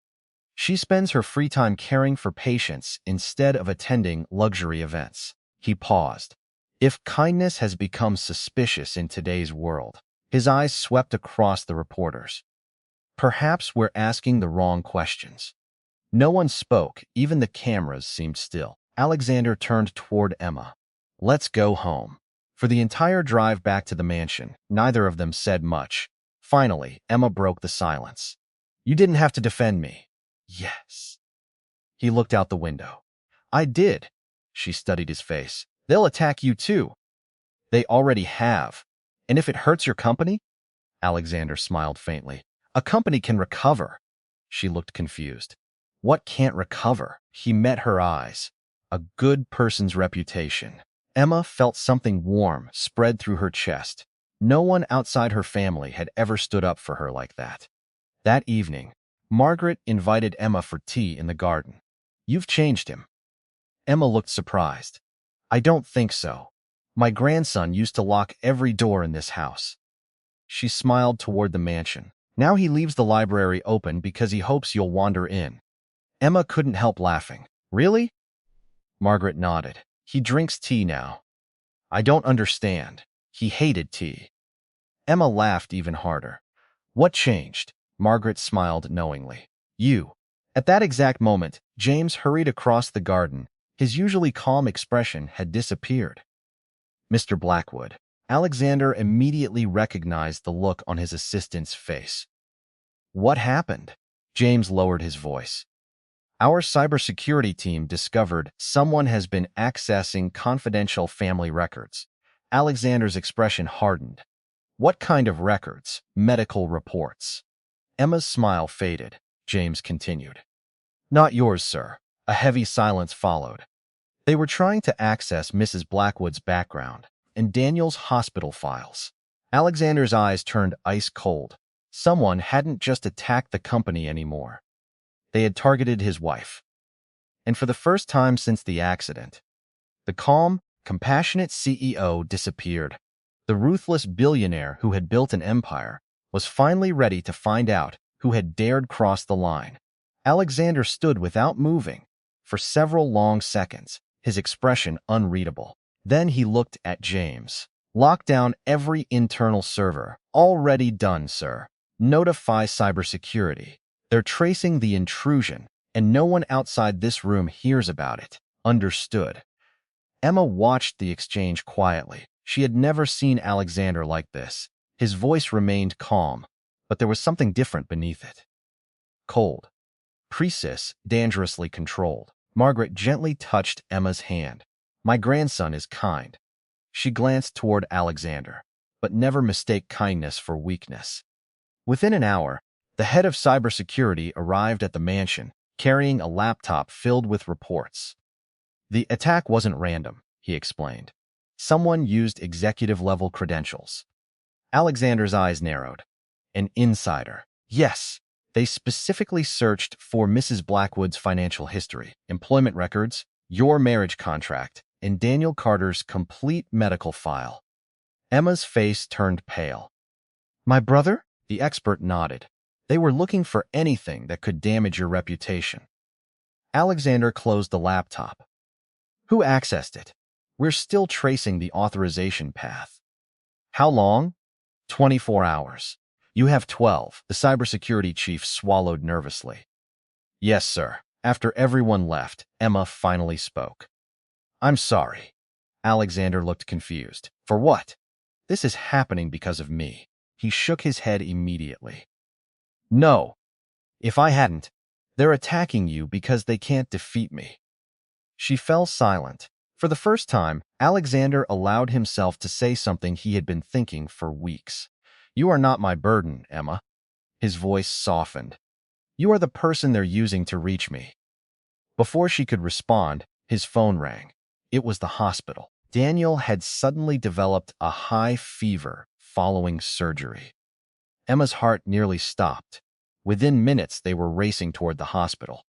She spends her free time caring for patients instead of attending luxury events. He paused. If kindness has become suspicious in today's world, his eyes swept across the reporters. Perhaps we're asking the wrong questions. No one spoke, even the cameras seemed still. Alexander turned toward Emma. Let's go home. For the entire drive back to the mansion, neither of them said much. Finally, Emma broke the silence. You didn't have to defend me. Yes. He looked out the window. I did. She studied his face. They'll attack you too. They already have. And if it hurts your company? Alexander smiled faintly. A company can recover. She looked confused. What can't recover? He met her eyes. A good person's reputation. Emma felt something warm spread through her chest. No one outside her family had ever stood up for her like that. That evening, Margaret invited Emma for tea in the garden. You've changed him. Emma looked surprised. I don't think so. My grandson used to lock every door in this house. She smiled toward the mansion. Now he leaves the library open because he hopes you'll wander in. Emma couldn't help laughing. Really? Margaret nodded. He drinks tea now. I don't understand. He hated tea. Emma laughed even harder. What changed? Margaret smiled knowingly. You. At that exact moment, James hurried across the garden. His usually calm expression had disappeared. Mr. Blackwood. Alexander immediately recognized the look on his assistant's face. What happened? James lowered his voice. Our cybersecurity team discovered someone has been accessing confidential family records. Alexander's expression hardened. What kind of records? Medical reports. Emma's smile faded. James continued. Not yours, sir. A heavy silence followed. They were trying to access Mrs. Blackwood's background and Daniel's hospital files. Alexander's eyes turned ice cold. Someone hadn't just attacked the company anymore. They had targeted his wife. And for the first time since the accident, the calm, compassionate CEO disappeared. The ruthless billionaire who had built an empire was finally ready to find out who had dared cross the line. Alexander stood without moving for several long seconds, his expression unreadable. Then he looked at James. Lock down every internal server. Already done, sir. Notify cybersecurity. They're tracing the intrusion, and no one outside this room hears about it. Understood. Emma watched the exchange quietly. She had never seen Alexander like this. His voice remained calm, but there was something different beneath it. Cold. Precise, dangerously controlled. Margaret gently touched Emma's hand. My grandson is kind. She glanced toward Alexander, but never mistake kindness for weakness. Within an hour, the head of cybersecurity arrived at the mansion, carrying a laptop filled with reports. The attack wasn't random, he explained. Someone used executive-level credentials. Alexander's eyes narrowed. An insider. Yes, they specifically searched for Mrs. Blackwood's financial history, employment records, your marriage contract, and Daniel Carter's complete medical file. Emma's face turned pale. My brother? The expert nodded. They were looking for anything that could damage your reputation. Alexander closed the laptop. Who accessed it? We're still tracing the authorization path. How long? 24 hours. You have 12. The cybersecurity chief swallowed nervously. Yes, sir. After everyone left, Emma finally spoke. I'm sorry. Alexander looked confused. For what? This is happening because of me. He shook his head immediately. No. If I hadn't, they're attacking you because they can't defeat me. She fell silent. For the first time, Alexander allowed himself to say something he had been thinking for weeks. You are not my burden, Emma. His voice softened. You are the person they're using to reach me. Before she could respond, his phone rang. It was the hospital. Daniel had suddenly developed a high fever following surgery. Emma's heart nearly stopped. Within minutes, they were racing toward the hospital.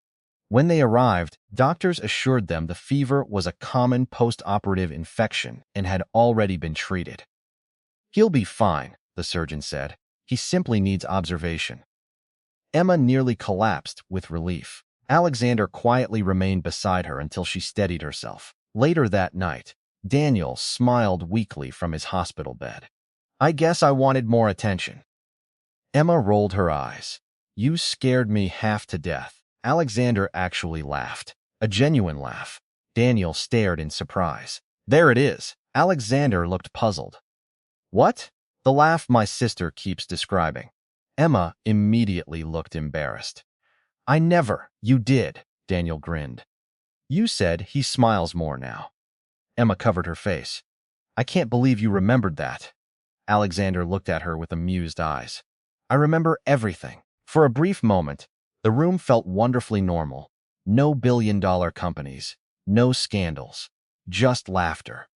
When they arrived, doctors assured them the fever was a common post-operative infection and had already been treated. He'll be fine, the surgeon said. He simply needs observation. Emma nearly collapsed with relief. Alexander quietly remained beside her until she steadied herself. Later that night, Daniel smiled weakly from his hospital bed. I guess I wanted more attention. Emma rolled her eyes. You scared me half to death. Alexander actually laughed. A genuine laugh. Daniel stared in surprise. There it is. Alexander looked puzzled. What? The laugh my sister keeps describing. Emma immediately looked embarrassed. I never. You did. Daniel grinned. You said he smiles more now. Emma covered her face. I can't believe you remembered that. Alexander looked at her with amused eyes. I remember everything. For a brief moment, the room felt wonderfully normal. No billion-dollar companies, no scandals, just laughter.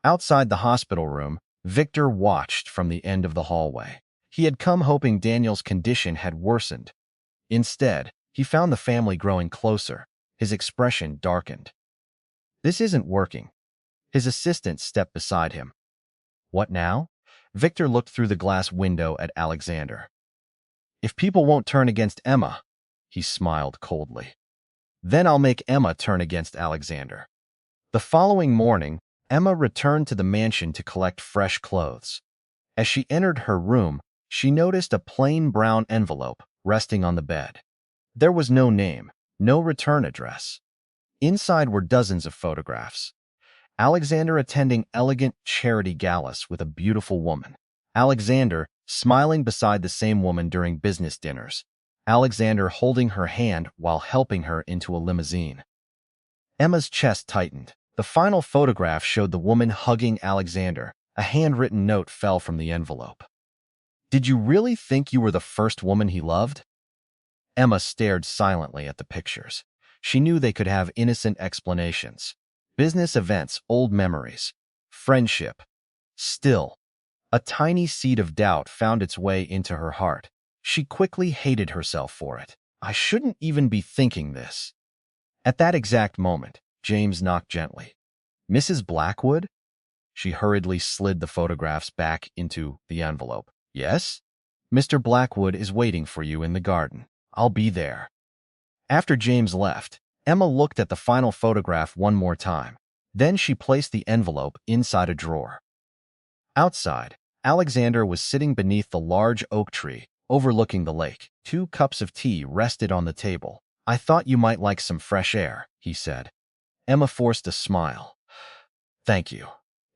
Outside the hospital room, Victor watched from the end of the hallway. He had come hoping Daniel's condition had worsened. Instead, he found the family growing closer. His expression darkened. This isn't working. His assistant stepped beside him. What now? Victor looked through the glass window at Alexander. If people won't turn against Emma, he smiled coldly. Then I'll make Emma turn against Alexander. The following morning, Emma returned to the mansion to collect fresh clothes. As she entered her room, she noticed a plain brown envelope resting on the bed. There was no name, no return address. Inside were dozens of photographs. Alexander attending elegant charity galas with a beautiful woman. Alexander smiling beside the same woman during business dinners. Alexander holding her hand while helping her into a limousine. Emma's chest tightened. The final photograph showed the woman hugging Alexander. A handwritten note fell from the envelope. Did you really think you were the first woman he loved? Emma stared silently at the pictures. She knew they could have innocent explanations. Business events, old memories, friendship. Still, a tiny seed of doubt found its way into her heart. She quickly hated herself for it. I shouldn't even be thinking this. At that exact moment, James knocked gently. Mrs. Blackwood? She hurriedly slid the photographs back into the envelope. Yes? Mr. Blackwood is waiting for you in the garden. I'll be there. After James left, Emma looked at the final photograph one more time. Then she placed the envelope inside a drawer. Outside, Alexander was sitting beneath the large oak tree, overlooking the lake. 2 cups of tea rested on the table. I thought you might like some fresh air, he said. Emma forced a smile. Thank you.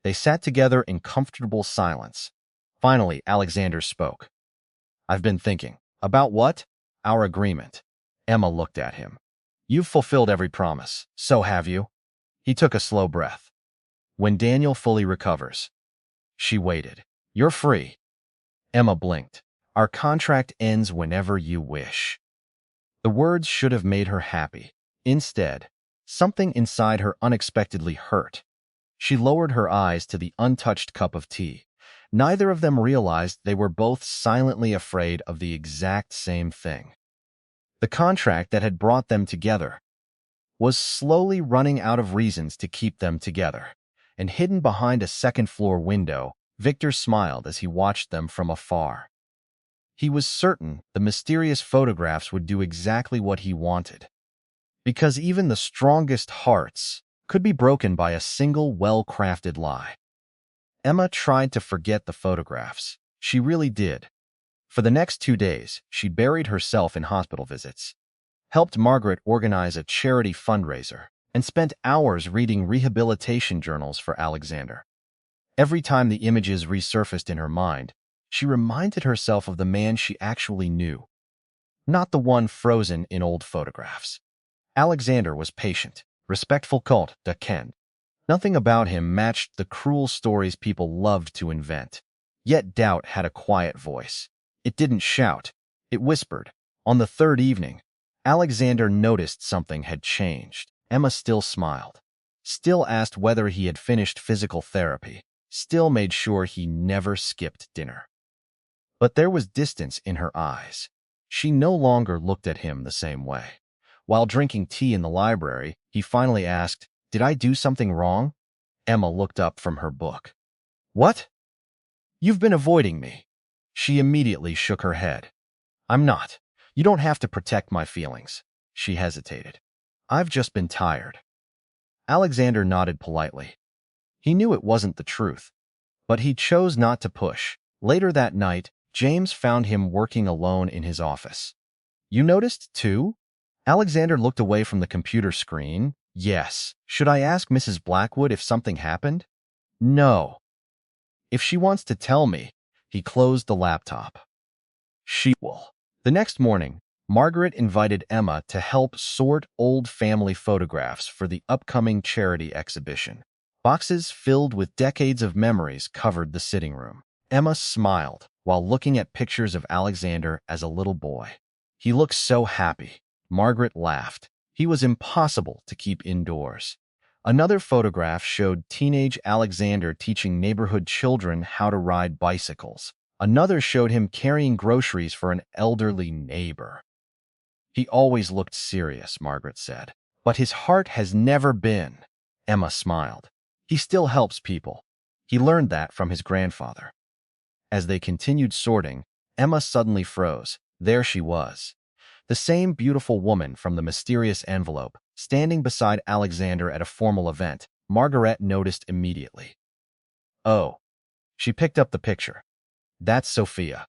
They sat together in comfortable silence. Finally, Alexander spoke. I've been thinking. About what? Our agreement. Emma looked at him. You've fulfilled every promise. So have you. He took a slow breath. When Daniel fully recovers. She waited. You're free. Emma blinked. Our contract ends whenever you wish. The words should have made her happy. Instead, something inside her unexpectedly hurt. She lowered her eyes to the untouched cup of tea. Neither of them realized they were both silently afraid of the exact same thing. The contract that had brought them together was slowly running out of reasons to keep them together. And hidden behind a second-floor window, Victor smiled as he watched them from afar. He was certain the mysterious photographs would do exactly what he wanted. Because even the strongest hearts could be broken by a single well-crafted lie. Emma tried to forget the photographs. She really did. For the next 2 days, she buried herself in hospital visits, helped Margaret organize a charity fundraiser, and spent hours reading rehabilitation journals for Alexander. Every time the images resurfaced in her mind, she reminded herself of the man she actually knew, not the one frozen in old photographs. Alexander was patient, respectful cult de Ken. Nothing about him matched the cruel stories people loved to invent. Yet doubt had a quiet voice. It didn't shout, it whispered. On the 3rd evening, Alexander noticed something had changed. Emma still smiled, still asked whether he had finished physical therapy, still made sure he never skipped dinner. But there was distance in her eyes. She no longer looked at him the same way. While drinking tea in the library, he finally asked, Did I do something wrong? Emma looked up from her book. What? You've been avoiding me. She immediately shook her head. I'm not. You don't have to protect my feelings. She hesitated. I've just been tired. Alexander nodded politely. He knew it wasn't the truth, but he chose not to push. Later that night, James found him working alone in his office. You noticed, too? Alexander looked away from the computer screen. Yes. Should I ask Mrs. Blackwood if something happened? No. If she wants to tell me, he closed the laptop. She will. The next morning, Margaret invited Emma to help sort old family photographs for the upcoming charity exhibition. Boxes filled with decades of memories covered the sitting room. Emma smiled while looking at pictures of Alexander as a little boy. He looked so happy. Margaret laughed. He was impossible to keep indoors. Another photograph showed teenage Alexander teaching neighborhood children how to ride bicycles. Another showed him carrying groceries for an elderly neighbor. He always looked serious, Margaret said. But his heart has never been. Emma smiled. He still helps people. He learned that from his grandfather. As they continued sorting, Emma suddenly froze. There she was. The same beautiful woman from the mysterious envelope, standing beside Alexander at a formal event. Margaret noticed immediately. Oh. She picked up the picture. That's Sophia.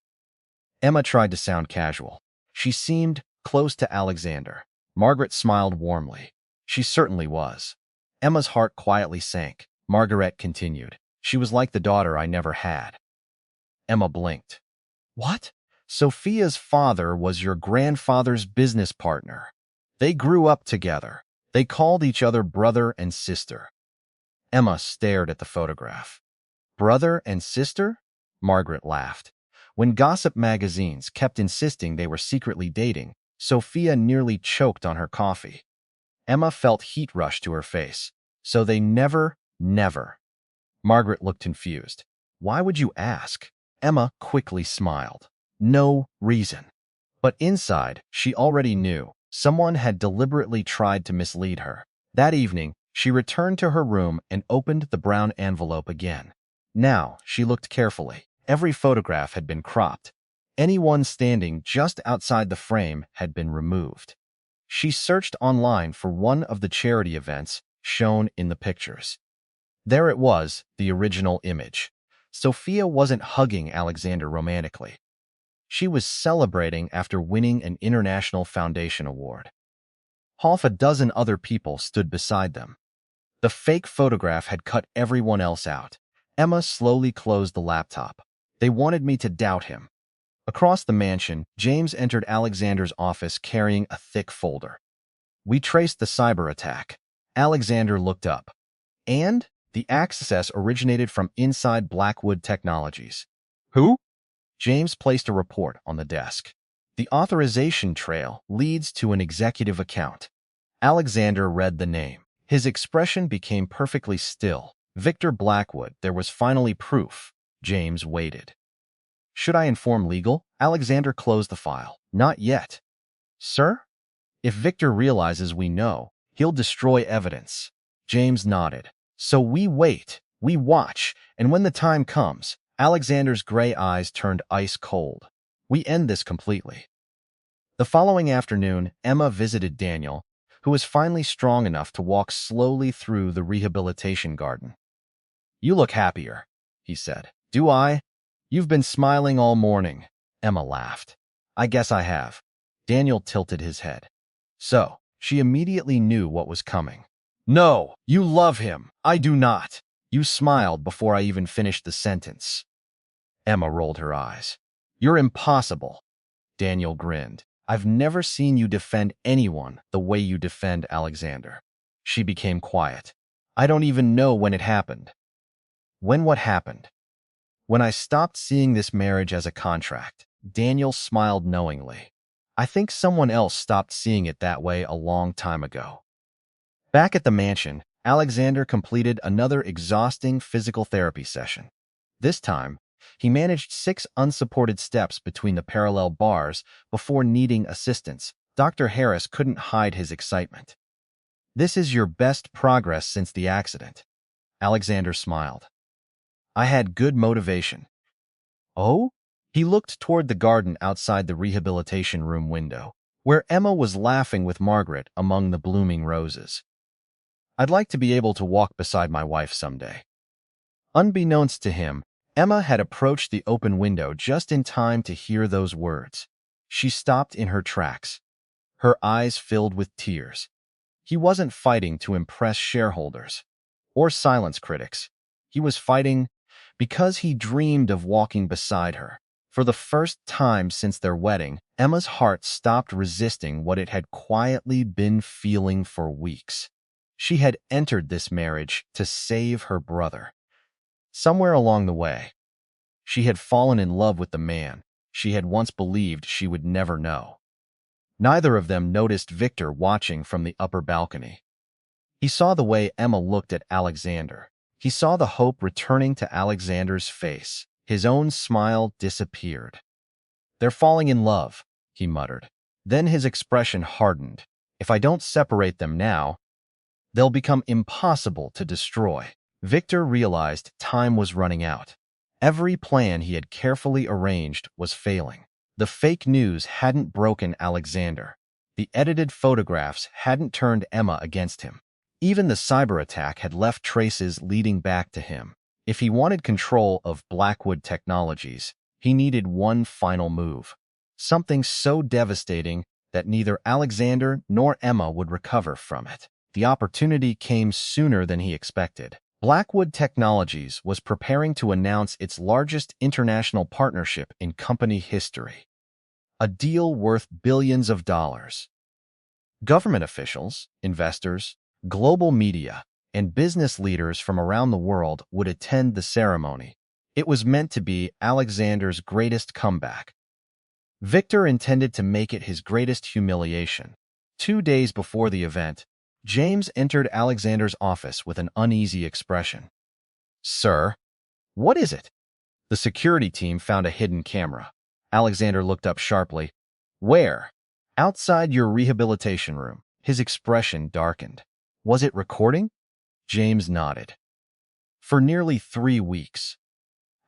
Emma tried to sound casual. She seemed close to Alexander. Margaret smiled warmly. She certainly was. Emma's heart quietly sank. Margaret continued. She was like the daughter I never had. Emma blinked. What? Sophia's father was your grandfather's business partner. They grew up together. They called each other brother and sister. Emma stared at the photograph. Brother and sister? Margaret laughed. When gossip magazines kept insisting they were secretly dating, Sophia nearly choked on her coffee. Emma felt heat rush to her face. So they never. Margaret looked confused. Why would you ask? Emma quickly smiled. No reason. But inside, she already knew. Someone had deliberately tried to mislead her. That evening, she returned to her room and opened the brown envelope again. Now, she looked carefully. Every photograph had been cropped. Anyone standing just outside the frame had been removed. She searched online for one of the charity events shown in the pictures. There it was, the original image. Sophia wasn't hugging Alexander romantically. She was celebrating after winning an International Foundation Award. Half a dozen other people stood beside them. The fake photograph had cut everyone else out. Emma slowly closed the laptop. They wanted me to doubt him. Across the mansion, James entered Alexander's office carrying a thick folder. We traced the cyber attack. Alexander looked up. And the access originated from inside Blackwood Technologies. Who? James placed a report on the desk. The authorization trail leads to an executive account. Alexander read the name. His expression became perfectly still. Victor Blackwood, there was finally proof. James waited. Should I inform legal? Alexander closed the file. Not yet. Sir? If Victor realizes we know, he'll destroy evidence. James nodded. So we wait, we watch, and when the time comes, Alexander's gray eyes turned ice cold. We end this completely. The following afternoon, Emma visited Daniel, who was finally strong enough to walk slowly through the rehabilitation garden. You look happier, he said. Do I? You've been smiling all morning. Emma laughed. I guess I have. Daniel tilted his head. So, she immediately knew what was coming. No, you love him. I do not. You smiled before I even finished the sentence. Emma rolled her eyes. You're impossible. Daniel grinned. I've never seen you defend anyone the way you defend Alexander. She became quiet. I don't even know when it happened. When what happened? When I stopped seeing this marriage as a contract. Daniel smiled knowingly. I think someone else stopped seeing it that way a long time ago. Back at the mansion, Alexander completed another exhausting physical therapy session. This time, he managed 6 unsupported steps between the parallel bars before needing assistance. Dr. Harris couldn't hide his excitement. This is your best progress since the accident. Alexander smiled. I had good motivation. Oh? He looked toward the garden outside the rehabilitation room window, where Emma was laughing with Margaret among the blooming roses. I'd like to be able to walk beside my wife someday. Unbeknownst to him, Emma had approached the open window just in time to hear those words. She stopped in her tracks. Her eyes filled with tears. He wasn't fighting to impress shareholders or silence critics. He was fighting because he dreamed of walking beside her. For the first time since their wedding, Emma's heart stopped resisting what it had quietly been feeling for weeks. She had entered this marriage to save her brother. Somewhere along the way, she had fallen in love with the man she had once believed she would never know. Neither of them noticed Victor watching from the upper balcony. He saw the way Emma looked at Alexander. He saw the hope returning to Alexander's face. His own smile disappeared. They're falling in love, he muttered. Then his expression hardened. If I don't separate them now, they'll become impossible to destroy. Victor realized time was running out. Every plan he had carefully arranged was failing. The fake news hadn't broken Alexander. The edited photographs hadn't turned Emma against him. Even the cyber attack had left traces leading back to him. If he wanted control of Blackwood Technologies, he needed one final move. Something so devastating that neither Alexander nor Emma would recover from it. The opportunity came sooner than he expected. Blackwood Technologies was preparing to announce its largest international partnership in company history. A deal worth billions of dollars. Government officials, investors, global media, and business leaders from around the world would attend the ceremony. It was meant to be Alexander's greatest comeback. Victor intended to make it his greatest humiliation. 2 days before the event, James entered Alexander's office with an uneasy expression. "Sir, what is it?" The security team found a hidden camera. Alexander looked up sharply. "Where?" "Outside your rehabilitation room." His expression darkened. "Was it recording?" James nodded. "For nearly 3 weeks."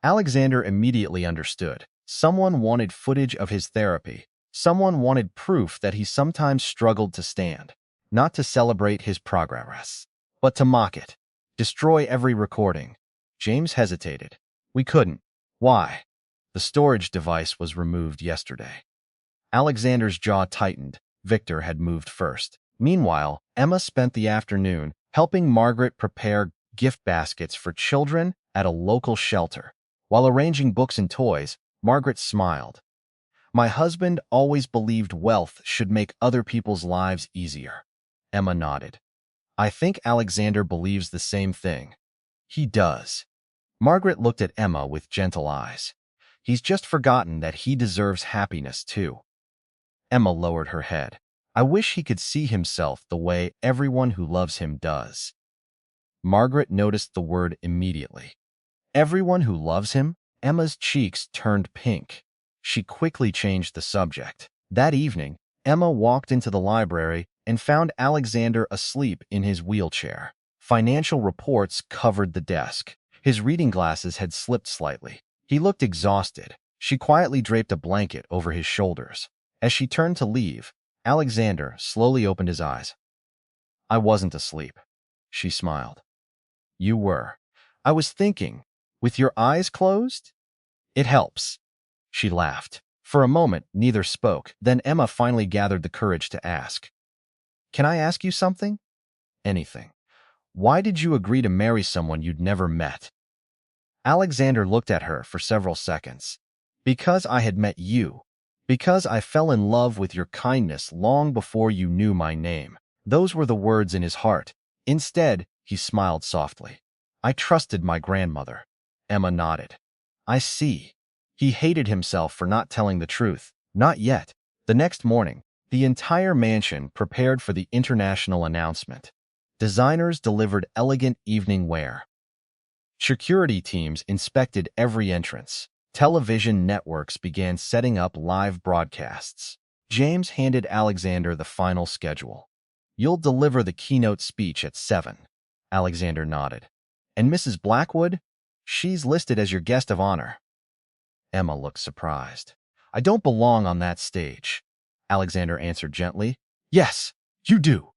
Alexander immediately understood. Someone wanted footage of his therapy. Someone wanted proof that he sometimes struggled to stand, not to celebrate his progress, but to mock it. Destroy every recording. James hesitated. "We couldn't." "Why?" "The storage device was removed yesterday." Alexander's jaw tightened. Victor had moved first. Meanwhile, Emma spent the afternoon helping Margaret prepare gift baskets for children at a local shelter. While arranging books and toys, Margaret smiled. "My husband always believed wealth should make other people's lives easier." Emma nodded. "I think Alexander believes the same thing." "He does." Margaret looked at Emma with gentle eyes. "He's just forgotten that he deserves happiness too." Emma lowered her head. "I wish he could see himself the way everyone who loves him does." Margaret noticed the word immediately. "Everyone who loves him?" Emma's cheeks turned pink. She quickly changed the subject. That evening, Emma walked into the library and found Alexander asleep in his wheelchair. Financial reports covered the desk. His reading glasses had slipped slightly. He looked exhausted. She quietly draped a blanket over his shoulders. As she turned to leave, Alexander slowly opened his eyes. "I wasn't asleep." She smiled. "You were." "I was thinking. With your eyes closed?" "It helps." She laughed. For a moment, neither spoke. Then Emma finally gathered the courage to ask. "Can I ask you something?" "Anything." "Why did you agree to marry someone you'd never met?" Alexander looked at her for several seconds. "Because I had met you. Because I fell in love with your kindness long before you knew my name." Those were the words in his heart. Instead, he smiled softly. "I trusted my grandmother." Emma nodded. "I see." He hated himself for not telling the truth. Not yet. The next morning, the entire mansion prepared for the international announcement. Designers delivered elegant evening wear. Security teams inspected every entrance. Television networks began setting up live broadcasts. James handed Alexander the final schedule. "You'll deliver the keynote speech at 7. Alexander nodded. "And Mrs. Blackwood? She's listed as your guest of honor." Emma looked surprised. "I don't belong on that stage." Alexander answered gently. "Yes, you do."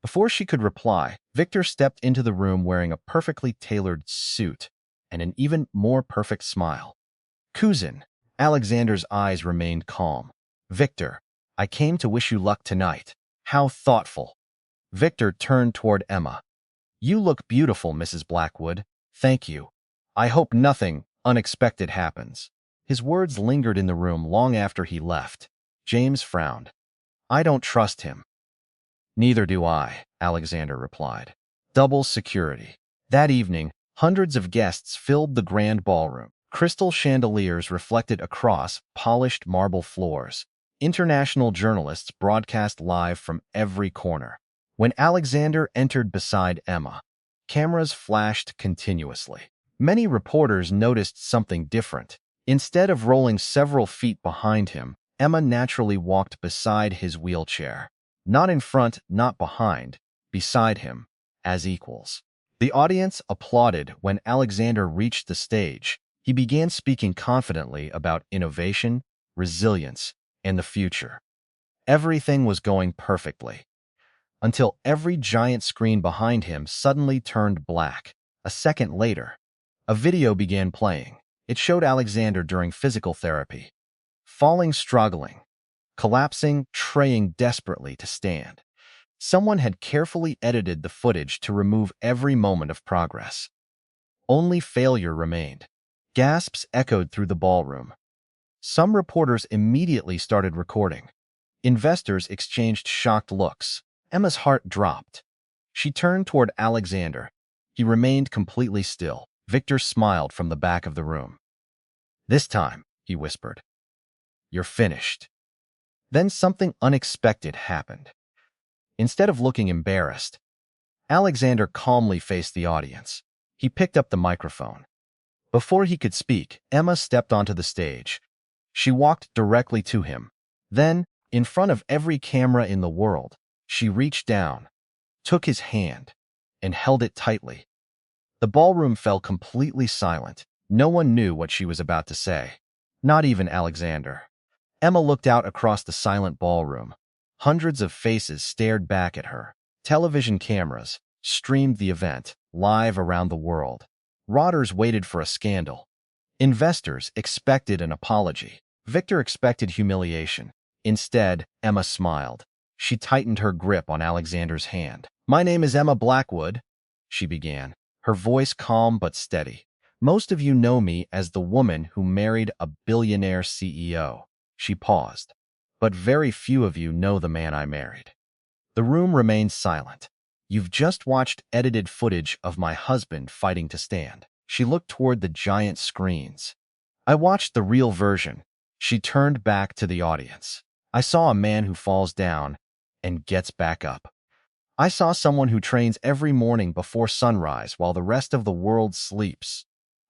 Before she could reply, Victor stepped into the room wearing a perfectly tailored suit and an even more perfect smile. "Cousin." Alexander's eyes remained calm. "Victor, I came to wish you luck tonight." "How thoughtful." Victor turned toward Emma. "You look beautiful, Mrs. Blackwood." "Thank you. I hope nothing unexpected happens." His words lingered in the room long after he left. James frowned. "I don't trust him." "Neither do I," Alexander replied. Double security. That evening, hundreds of guests filled the grand ballroom. Crystal chandeliers reflected across polished marble floors. International journalists broadcast live from every corner. When Alexander entered beside Emma, cameras flashed continuously. Many reporters noticed something different. Instead of rolling several feet behind him, Emma naturally walked beside his wheelchair. Not in front, not behind, beside him, as equals. The audience applauded when Alexander reached the stage. He began speaking confidently about innovation, resilience, and the future. Everything was going perfectly, until every giant screen behind him suddenly turned black. A second later, a video began playing. It showed Alexander during physical therapy, falling, struggling, collapsing, trying desperately to stand. Someone had carefully edited the footage to remove every moment of progress. Only failure remained. Gasps echoed through the ballroom. Some reporters immediately started recording. Investors exchanged shocked looks. Emma's heart dropped. She turned toward Alexander. He remained completely still. Victor smiled from the back of the room. "This time," he whispered, "you're finished." Then something unexpected happened. Instead of looking embarrassed, Alexander calmly faced the audience. He picked up the microphone. Before he could speak, Emma stepped onto the stage. She walked directly to him. Then, in front of every camera in the world, she reached down, took his hand, and held it tightly. The ballroom fell completely silent. No one knew what she was about to say. Not even Alexander. Emma looked out across the silent ballroom. Hundreds of faces stared back at her. Television cameras streamed the event live around the world. Reuters waited for a scandal. Investors expected an apology. Victor expected humiliation. Instead, Emma smiled. She tightened her grip on Alexander's hand. "My name is Emma Blackwood," she began, her voice calm but steady. "Most of you know me as the woman who married a billionaire CEO." She paused. "But very few of you know the man I married." The room remained silent. "You've just watched edited footage of my husband fighting to stand." She looked toward the giant screens. "I watched the real version." She turned back to the audience. "I saw a man who falls down and gets back up. I saw someone who trains every morning before sunrise while the rest of the world sleeps.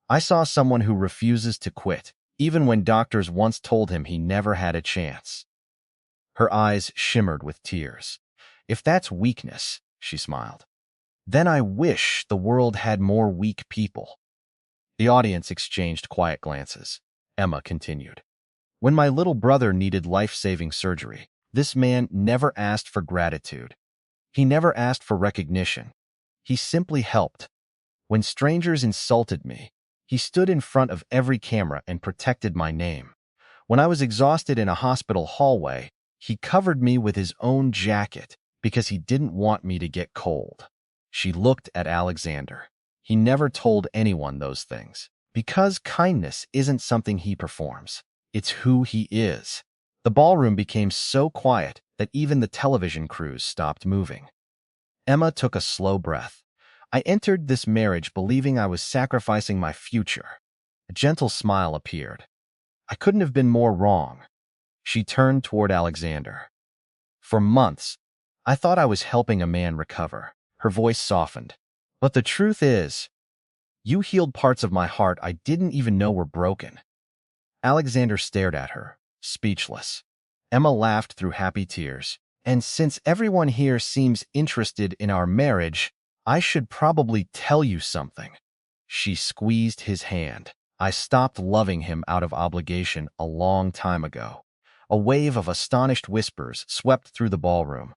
I saw someone who refuses to quit, even when doctors once told him he never had a chance." Her eyes shimmered with tears. "If that's weakness," she smiled, "then I wish the world had more weak people." The audience exchanged quiet glances. Emma continued. "When my little brother needed life-saving surgery, this man never asked for gratitude. He never asked for recognition. He simply helped. When strangers insulted me, he stood in front of every camera and protected my name. When I was exhausted in a hospital hallway, he covered me with his own jacket because he didn't want me to get cold." She looked at Alexander. "He never told anyone those things. Because kindness isn't something he performs. It's who he is." The ballroom became so quiet that even the television crews stopped moving. Emma took a slow breath. "I entered this marriage believing I was sacrificing my future." A gentle smile appeared. "I couldn't have been more wrong." She turned toward Alexander. "For months, I thought I was helping a man recover." Her voice softened. "But the truth is, you healed parts of my heart I didn't even know were broken." Alexander stared at her, speechless. Emma laughed through happy tears. "And since everyone here seems interested in our marriage, I should probably tell you something." She squeezed his hand. "I stopped loving him out of obligation a long time ago." A wave of astonished whispers swept through the ballroom.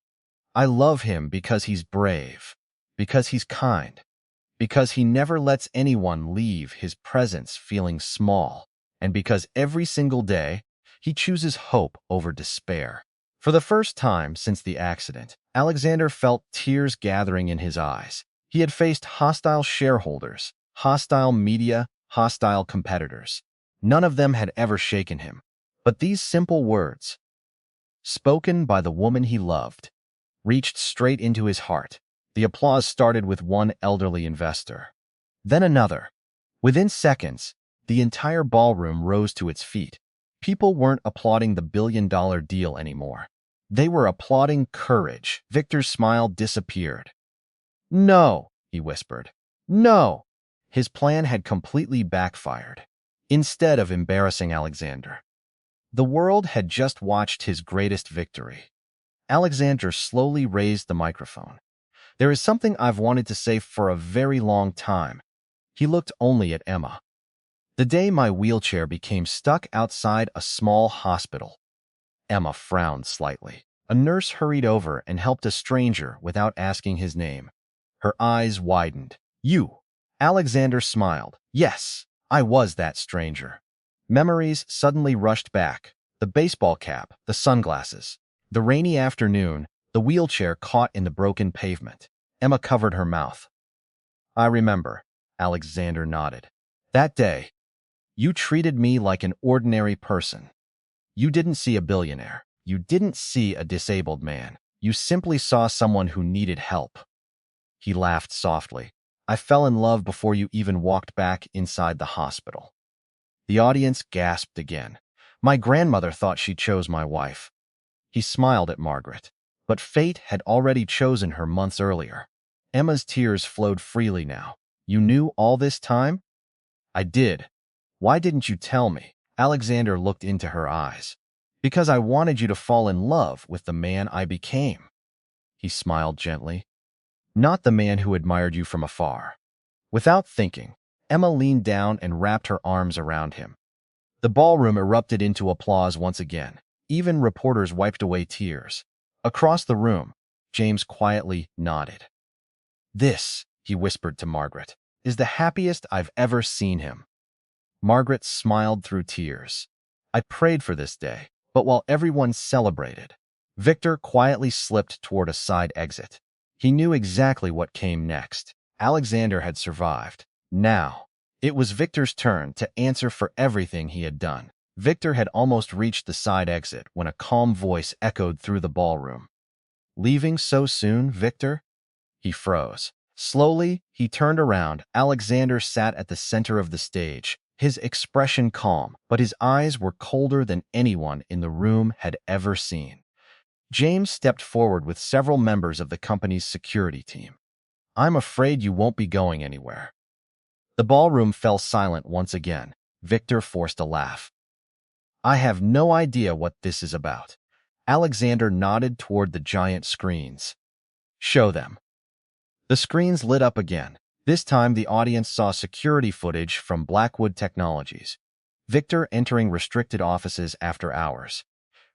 "I love him because he's brave, because he's kind, because he never lets anyone leave his presence feeling small, and because every single day he chooses hope over despair." For the first time since the accident, Alexander felt tears gathering in his eyes. He had faced hostile shareholders, hostile media, hostile competitors. None of them had ever shaken him. But these simple words, spoken by the woman he loved, reached straight into his heart. The applause started with one elderly investor, then another. Within seconds, the entire ballroom rose to its feet. People weren't applauding the billion-dollar deal anymore. They were applauding courage. Victor's smile disappeared. "No," he whispered. "No." His plan had completely backfired. Instead of embarrassing Alexander, the world had just watched his greatest victory. Alexander slowly raised the microphone. "There is something I've wanted to say for a very long time." He looked only at Emma. "The day my wheelchair became stuck outside a small hospital." Emma frowned slightly. A nurse hurried over and helped a stranger without asking his name. Her eyes widened. "You?" Alexander smiled. "Yes, I was that stranger." Memories suddenly rushed back. The baseball cap, the sunglasses, the rainy afternoon, the wheelchair caught in the broken pavement. Emma covered her mouth. "I remember," Alexander nodded. "That day, you treated me like an ordinary person. You didn't see a billionaire. You didn't see a disabled man. You simply saw someone who needed help." He laughed softly. I fell in love before you even walked back inside the hospital." The audience gasped again. "My grandmother thought she chose my wife." He smiled at Margaret, but fate had already chosen her months earlier. Emma's tears flowed freely now. "You knew all this time?" "I did. Why didn't you tell me?" Alexander looked into her eyes. "Because I wanted you to fall in love with the man I became." He smiled gently. "Not the man who admired you from afar." Without thinking, Emma leaned down and wrapped her arms around him. The ballroom erupted into applause once again. Even reporters wiped away tears. Across the room, James quietly nodded. "This," he whispered to Margaret, "is the happiest I've ever seen him." Margaret smiled through tears. "I prayed for this day." But while everyone celebrated, Victor quietly slipped toward a side exit. He knew exactly what came next. Alexander had survived. Now, it was Victor's turn to answer for everything he had done. Victor had almost reached the side exit when a calm voice echoed through the ballroom. "Leaving so soon, Victor?" He froze. Slowly, he turned around. Alexander sat at the center of the stage, his expression calm, but his eyes were colder than anyone in the room had ever seen. James stepped forward with several members of the company's security team. "I'm afraid you won't be going anywhere." The ballroom fell silent once again. Victor forced a laugh. "I have no idea what this is about." Alexander nodded toward the giant screens. "Show them." The screens lit up again. This time, the audience saw security footage from Blackwood Technologies. Victor entering restricted offices after hours.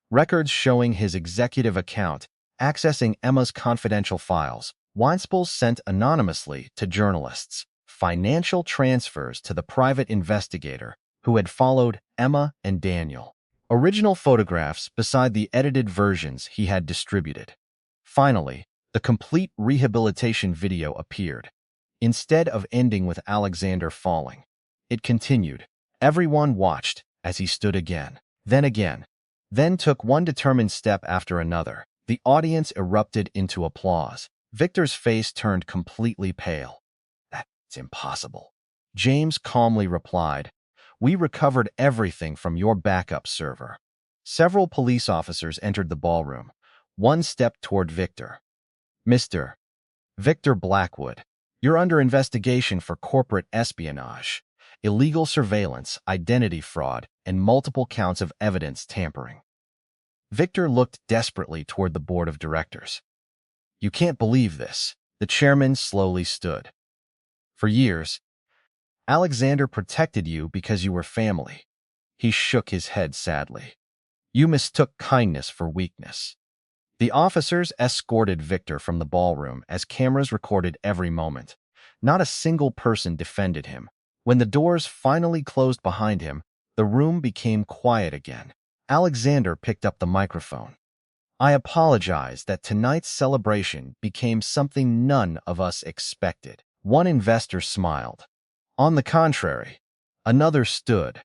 Records showing his executive account, accessing Emma's confidential files. Weinspools sent anonymously to journalists. Financial transfers to the private investigator who had followed Emma and Daniel. Original photographs beside the edited versions he had distributed. Finally, the complete rehabilitation video appeared. Instead of ending with Alexander falling, it continued. Everyone watched as he stood again, then took one determined step after another. The audience erupted into applause. Victor's face turned completely pale. "That's impossible." James calmly replied, "We recovered everything from your backup server." Several police officers entered the ballroom. One stepped toward Victor. "Mr. Victor Blackwood, you're under investigation for corporate espionage, illegal surveillance, identity fraud, and multiple counts of evidence tampering." Victor looked desperately toward the board of directors. "You can't believe this." The chairman slowly stood. "For years, Alexander protected you because you were family." He shook his head sadly. "You mistook kindness for weakness." The officers escorted Victor from the ballroom as cameras recorded every moment. Not a single person defended him. When the doors finally closed behind him, the room became quiet again. Alexander picked up the microphone. "I apologize that tonight's celebration became something none of us expected." One investor smiled. "On the contrary," another stood.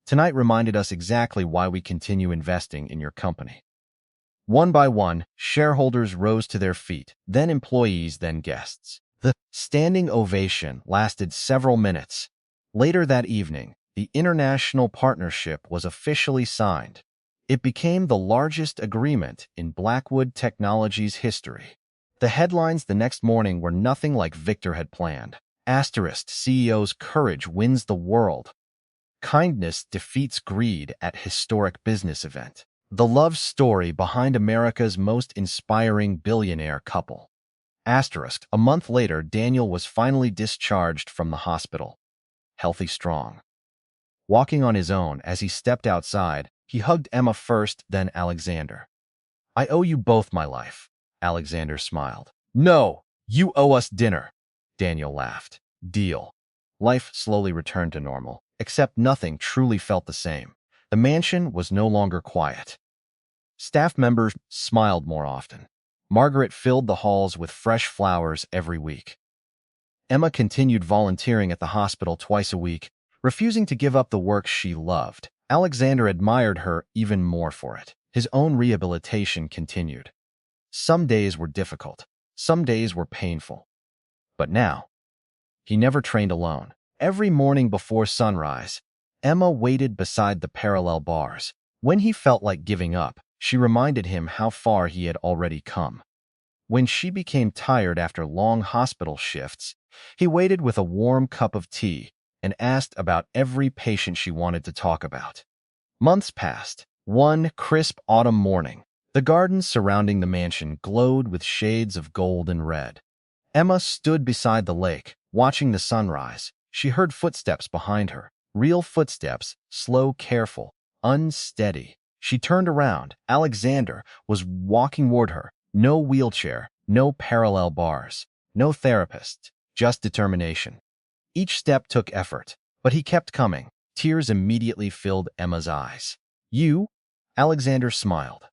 "Tonight reminded us exactly why we continue investing in your company." One by one, shareholders rose to their feet, then employees, then guests. The standing ovation lasted several minutes. Later that evening, the international partnership was officially signed. It became the largest agreement in Blackwood Technologies' history. The headlines the next morning were nothing like Victor had planned. Asterisk, CEO's courage wins the world. Kindness defeats greed at historic business event. The love story behind America's most inspiring billionaire couple. Asterisk, a month later, Daniel was finally discharged from the hospital. Healthy, strong. Walking on his own as he stepped outside, he hugged Emma first, then Alexander. "I owe you both my life." Alexander smiled. "No, you owe us dinner." Daniel laughed. "Deal." Life slowly returned to normal, except nothing truly felt the same. The mansion was no longer quiet. Staff members smiled more often. Margaret filled the halls with fresh flowers every week. Emma continued volunteering at the hospital twice a week, refusing to give up the work she loved. Alexander admired her even more for it. His own rehabilitation continued. Some days were difficult. Some days were painful. But now, He never trained alone. Every morning before sunrise, Emma waited beside the parallel bars. When he felt like giving up, she reminded him how far he had already come. When she became tired after long hospital shifts, he waited with a warm cup of tea and asked about every patient she wanted to talk about. Months passed. One crisp autumn morning, the gardens surrounding the mansion glowed with shades of gold and red. Emma stood beside the lake, watching the sunrise. She heard footsteps behind her. Real footsteps, slow, careful, unsteady. She turned around. Alexander was walking toward her. No wheelchair, no parallel bars, no therapist, just determination. Each step took effort, but he kept coming. Tears immediately filled Emma's eyes. You? Alexander smiled.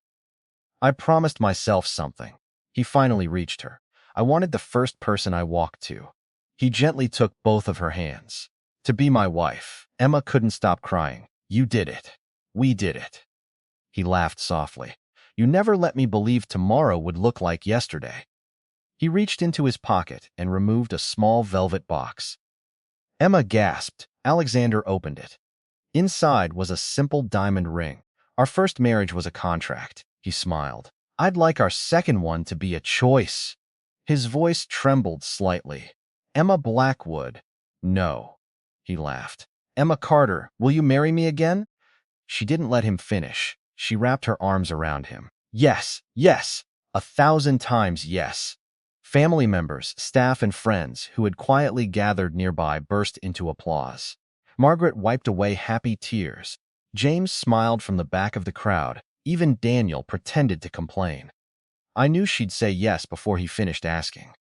I promised myself something. He finally reached her. I wanted the first person I walked to. He gently took both of her hands. To be my wife. Emma couldn't stop crying. You did it. We did it. He laughed softly. You never let me believe tomorrow would look like yesterday. He reached into his pocket and removed a small velvet box. Emma gasped. Alexander opened it. Inside was a simple diamond ring. Our first marriage was a contract. He smiled. I'd like our second one to be a choice. His voice trembled slightly. Emma Blackwood. No. He laughed. Emma Carter, will you marry me again? She didn't let him finish. She wrapped her arms around him. Yes, yes, 1,000 times yes. Family members, staff, and friends who had quietly gathered nearby burst into applause. Margaret wiped away happy tears. James smiled from the back of the crowd. Even Daniel pretended to complain. I knew she'd say yes before he finished asking.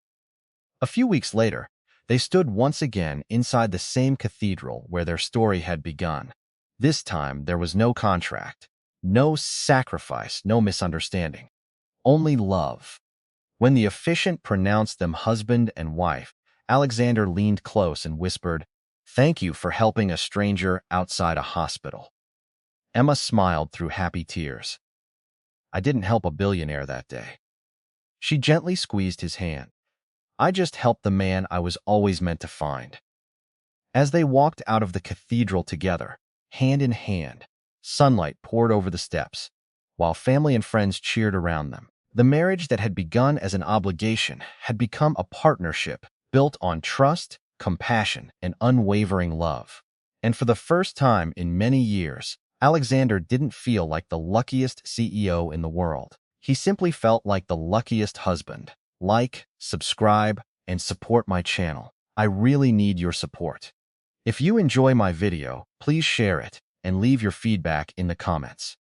A few weeks later, they stood once again inside the same cathedral where their story had begun. This time, there was no contract, no sacrifice, no misunderstanding, only love. When the officiant pronounced them husband and wife, Alexander leaned close and whispered, "Thank you for helping a stranger outside a hospital." Emma smiled through happy tears. I didn't help a billionaire that day. She gently squeezed his hand. I just helped the man I was always meant to find. As they walked out of the cathedral together, hand in hand, sunlight poured over the steps, while family and friends cheered around them. The marriage that had begun as an obligation had become a partnership built on trust, compassion, and unwavering love. And for the first time in many years, Alexander didn't feel like the luckiest CEO in the world. He simply felt like the luckiest husband. Like, subscribe, and support my channel. I really need your support. If you enjoy my video, please share it and leave your feedback in the comments.